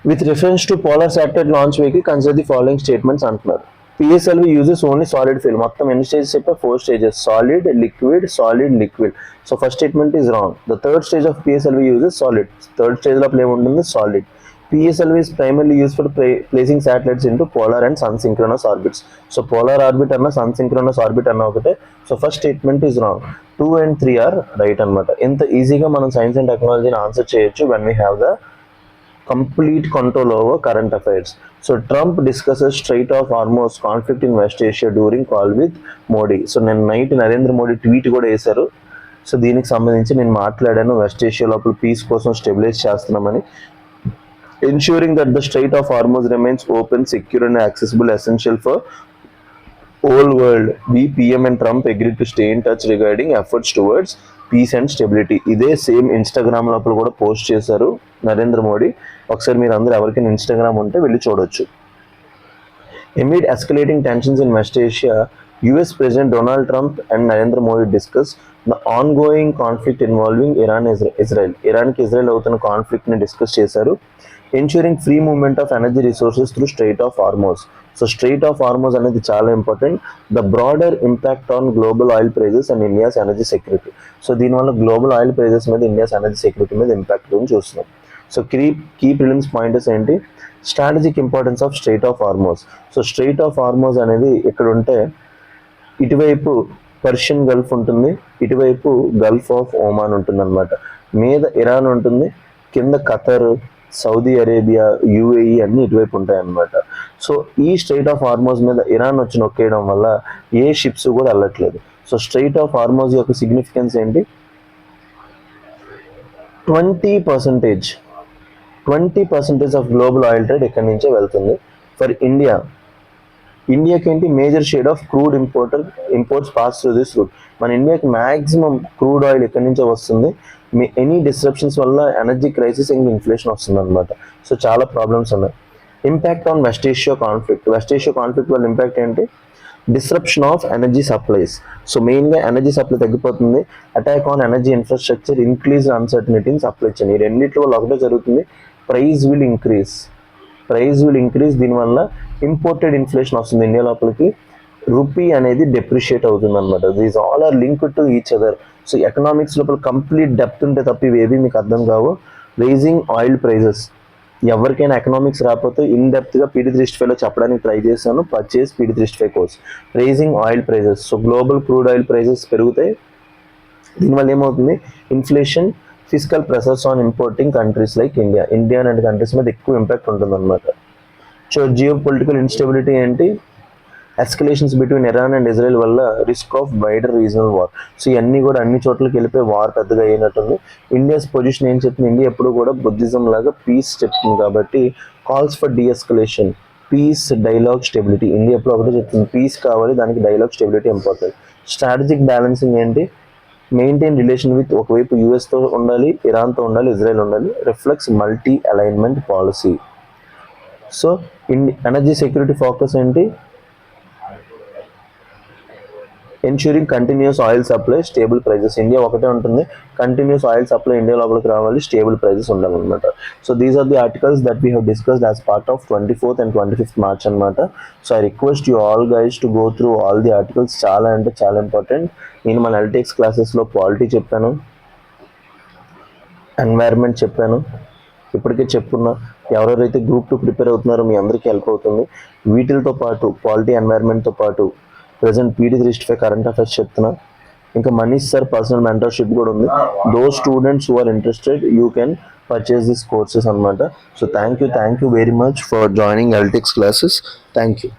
[SPEAKER 2] With reference to polar satellite launch vehicle, consider the following statements అంటున్నారు. PSLV uses only solid fuel. మొత్తం ఎన్ని స్టేజెస్ చెప్పా, 4 stages, solid, liquid, solid, liquid. So first statement is wrong. The third stage of PSLV uses solid. Third stage లో ఏముంటుంది, solid. PSLV is primarily used for placing satellites into polar and sun synchronous orbits. So polar orbit అన్న sun synchronous orbit అన్న ఒకటే. So first statement is wrong. 2 and 3 are right అనమాట. ఇంత ఈజీగా మనం science and టెక్నాలజీని ఆన్సర్ చేయొచ్చు when we have the complete control over current affairs. So Trump discusses Strait of Hormuz conflict in West Asia during call with Modi. So నేను night Narendra Modi tweet కూడా వేశారు. So దీనికి సంబంధించి నేను మాట్లాడాను, వెస్ట్ ఏషియా లోపల పీస్ కోసం స్టెబిలైజ్ చేస్తున్నామని. Ensuring that the Strait of Hormuz remains open, secure and accessible essential for whole world. We PM and Trump agreed to stay in touch regarding efforts towards peace and stability. ఇదే same Instagram లోపల కూడా post చేశారు నరేంద్ర మోడీ. ఒకసారి మీరు అందరూ ఎవరికైనా Instagram ఉంటే వెళ్ళి చూడొచ్చు. Amid escalating tensions in West Asia, US President Donald Trump and Narendra Modi discussed the ongoing conflict involving Iran and Israel. ఇరాన్కి ఇజ్రాయెల్ అవుతున్న కాన్ఫ్లిక్ట్ని డిస్కస్ చేశారు. ensuring free movement of energy resources through Strait of Hormuz. So strait of Hormuz అనేది చాలా important. The broader impact on global oil prices and India's energy security. So దీనివల్ల global oil prices మీద India's energy security మీద impact గురించి చూస్తున్నాం. So key prelims pointers ఏంటి? Strategic importance of strait of Hormuz. So strait of Hormuz అనేది ఇక్కడ ఉంటే ఇటువైపు పర్షియన్ గల్ఫ్ ఉంటుంది, ఇటువైపు గల్ఫ్ ఆఫ్ ఒమాన్ ఉంటుంది అనమాట. మీద ఇరాన్ ఉంటుంది, కింద ఖతర్, సౌదీ అరేబియా, యూఏఈ అన్నీ ఇటువైపు ఉంటాయి అన్నమాట. సో ఈ స్ట్రైట్ ఆఫ్ హార్మోజ్ మీద ఇరాన్ వచ్చి నొక్కేయడం వల్ల ఏ షిప్స్ కూడా వెళ్ళట్లేదు. సో స్ట్రైట్ ఆఫ్ హార్మోజ్ యొక్క సిగ్నిఫికెన్స్ ఏంటి? 20% ఆఫ్ గ్లోబల్ ఆయిల్ ట్రేడ్ ఎక్కడి నుంచే వెళ్తుంది. ఫర్ ఇండియాకి ఏంటి? Major share of crude imports pass through this route. మన ఇండియాకి మ్యాక్సిమం క్రూడ్ ఆయిల్ ఎక్కడి నుంచో వస్తుంది. ఎనీ డిస్రప్షన్స్ వల్ల ఎనర్జీ క్రైసిస్ ఇంకా ఇన్ఫ్లేషన్ వస్తుంది అనమాట. సో చాలా ప్రాబ్లమ్స్ ఉన్నాయి. Impact on west Asia conflict వల్ల ఇంపాక్ట్ ఏంటి? Disruption of energy supplies. So మెయిన్గా ఎనర్జీ సప్లై తగ్గిపోతుంది. Attack on energy infrastructure, increase uncertainty in supply chain. ఈ రెండింటి వల్ల ఒకటే జరుగుతుంది, ప్రైస్ విల్ ఇంక్రీజ్. దీనివల్ల ఇంపోర్టెడ్ ఇన్ఫ్లేషన్ వస్తుంది ఇండియా లోపలికి. రూపీ అనేది డెప్రిషియేట్ అవుతుంది అనమాట. These all are linked to each other. So economics లోపల కంప్లీట్ డెప్త్ ఉంటే తప్ప ఇవేవి మీకు అర్థం కావు. రైజింగ్ ఆయిల్ ప్రైజెస్, ఎవరికైనా ఎకనామిక్స్ రాకపోతే ఇన్ డెప్త్గా PD365లో చెప్పడానికి ట్రై చేశాను. Purchase PD365 course. Rising oil prices, so global crude oil prices పెరుగుతాయి. దీనివల్ల ఏమవుతుంది? Inflation, fiscal pressures on importing countries like India and countries మీద ఎక్కువ ఇంపాక్ట్ ఉంటుంది అనమాట. సో జియో పొలిటికల్ ఇన్స్టెబిలిటీ ఏంటి? Escalations between Iran and Israel వల్ల risk of wider regional war. So ఇవన్నీ కూడా అన్ని చోట్లకి వెళ్ళిపోయి వార్ పెద్దగా అయినట్టుంది. ఇండియాస్ పొజిషన్ ఏం చెప్తుంది? ఇండియా ఎప్పుడు కూడా బుద్ధిజం లాగా పీస్ చెప్తుంది కాబట్టి calls for deescalation, peace, dialogue, stability. India ఎప్పుడు ఒకటే చెప్తుంది, పీస్ కావాలి, దానికి dialogue, stability important. Strategic balancing ఏంటి? మెయింటైన్ రిలేషన్ విత్, ఒకవైపు యూఎస్తో ఉండాలి, ఇరాన్తో ఉండాలి, ఇజ్రాయెల్ ఉండాలి. Reflects multi alignment policy. So energy security focus ఏంటి? Ensuring continuous oil supply, stable prices. India ఒకటే ఉంటుంది, కంటిన్యూస్ ఆయిల్ సప్లై ఇండియా లోపలికి రావాలి, స్టేబుల్ ప్రైజెస్ ఉండాలన్నమాట. So these are the articles that we have discussed as part of 24th and 25th March అనమాట. So I request you all guys to go through all the articles. చాలా అంటే చాలా important. నేను మన ఎల్టెక్స్ క్లాసెస్లో polity చెప్పాను, environment చెప్పాను, ఇప్పటికే చెప్పున్నా. ఎవరెవరైతే Group 2 ప్రిపేర్ అవుతున్నారో మీ అందరికీ హెల్ప్ అవుతుంది. వీటితో పాటు పాలిటీ, ఎన్వైర్న్మెంట్తో పాటు ప్రజెంట్ PD365 కరెంట్ అఫైర్స్ చెప్తున్నా. ఇంకా మనీష్ సార్ పర్సనల్ మెంటర్షిప్ కూడా ఉంది. Those students who are interested you can purchase this courses అనమాట. So thank you very much for joining ఎల్టెక్స్ క్లాసెస్. Thank you.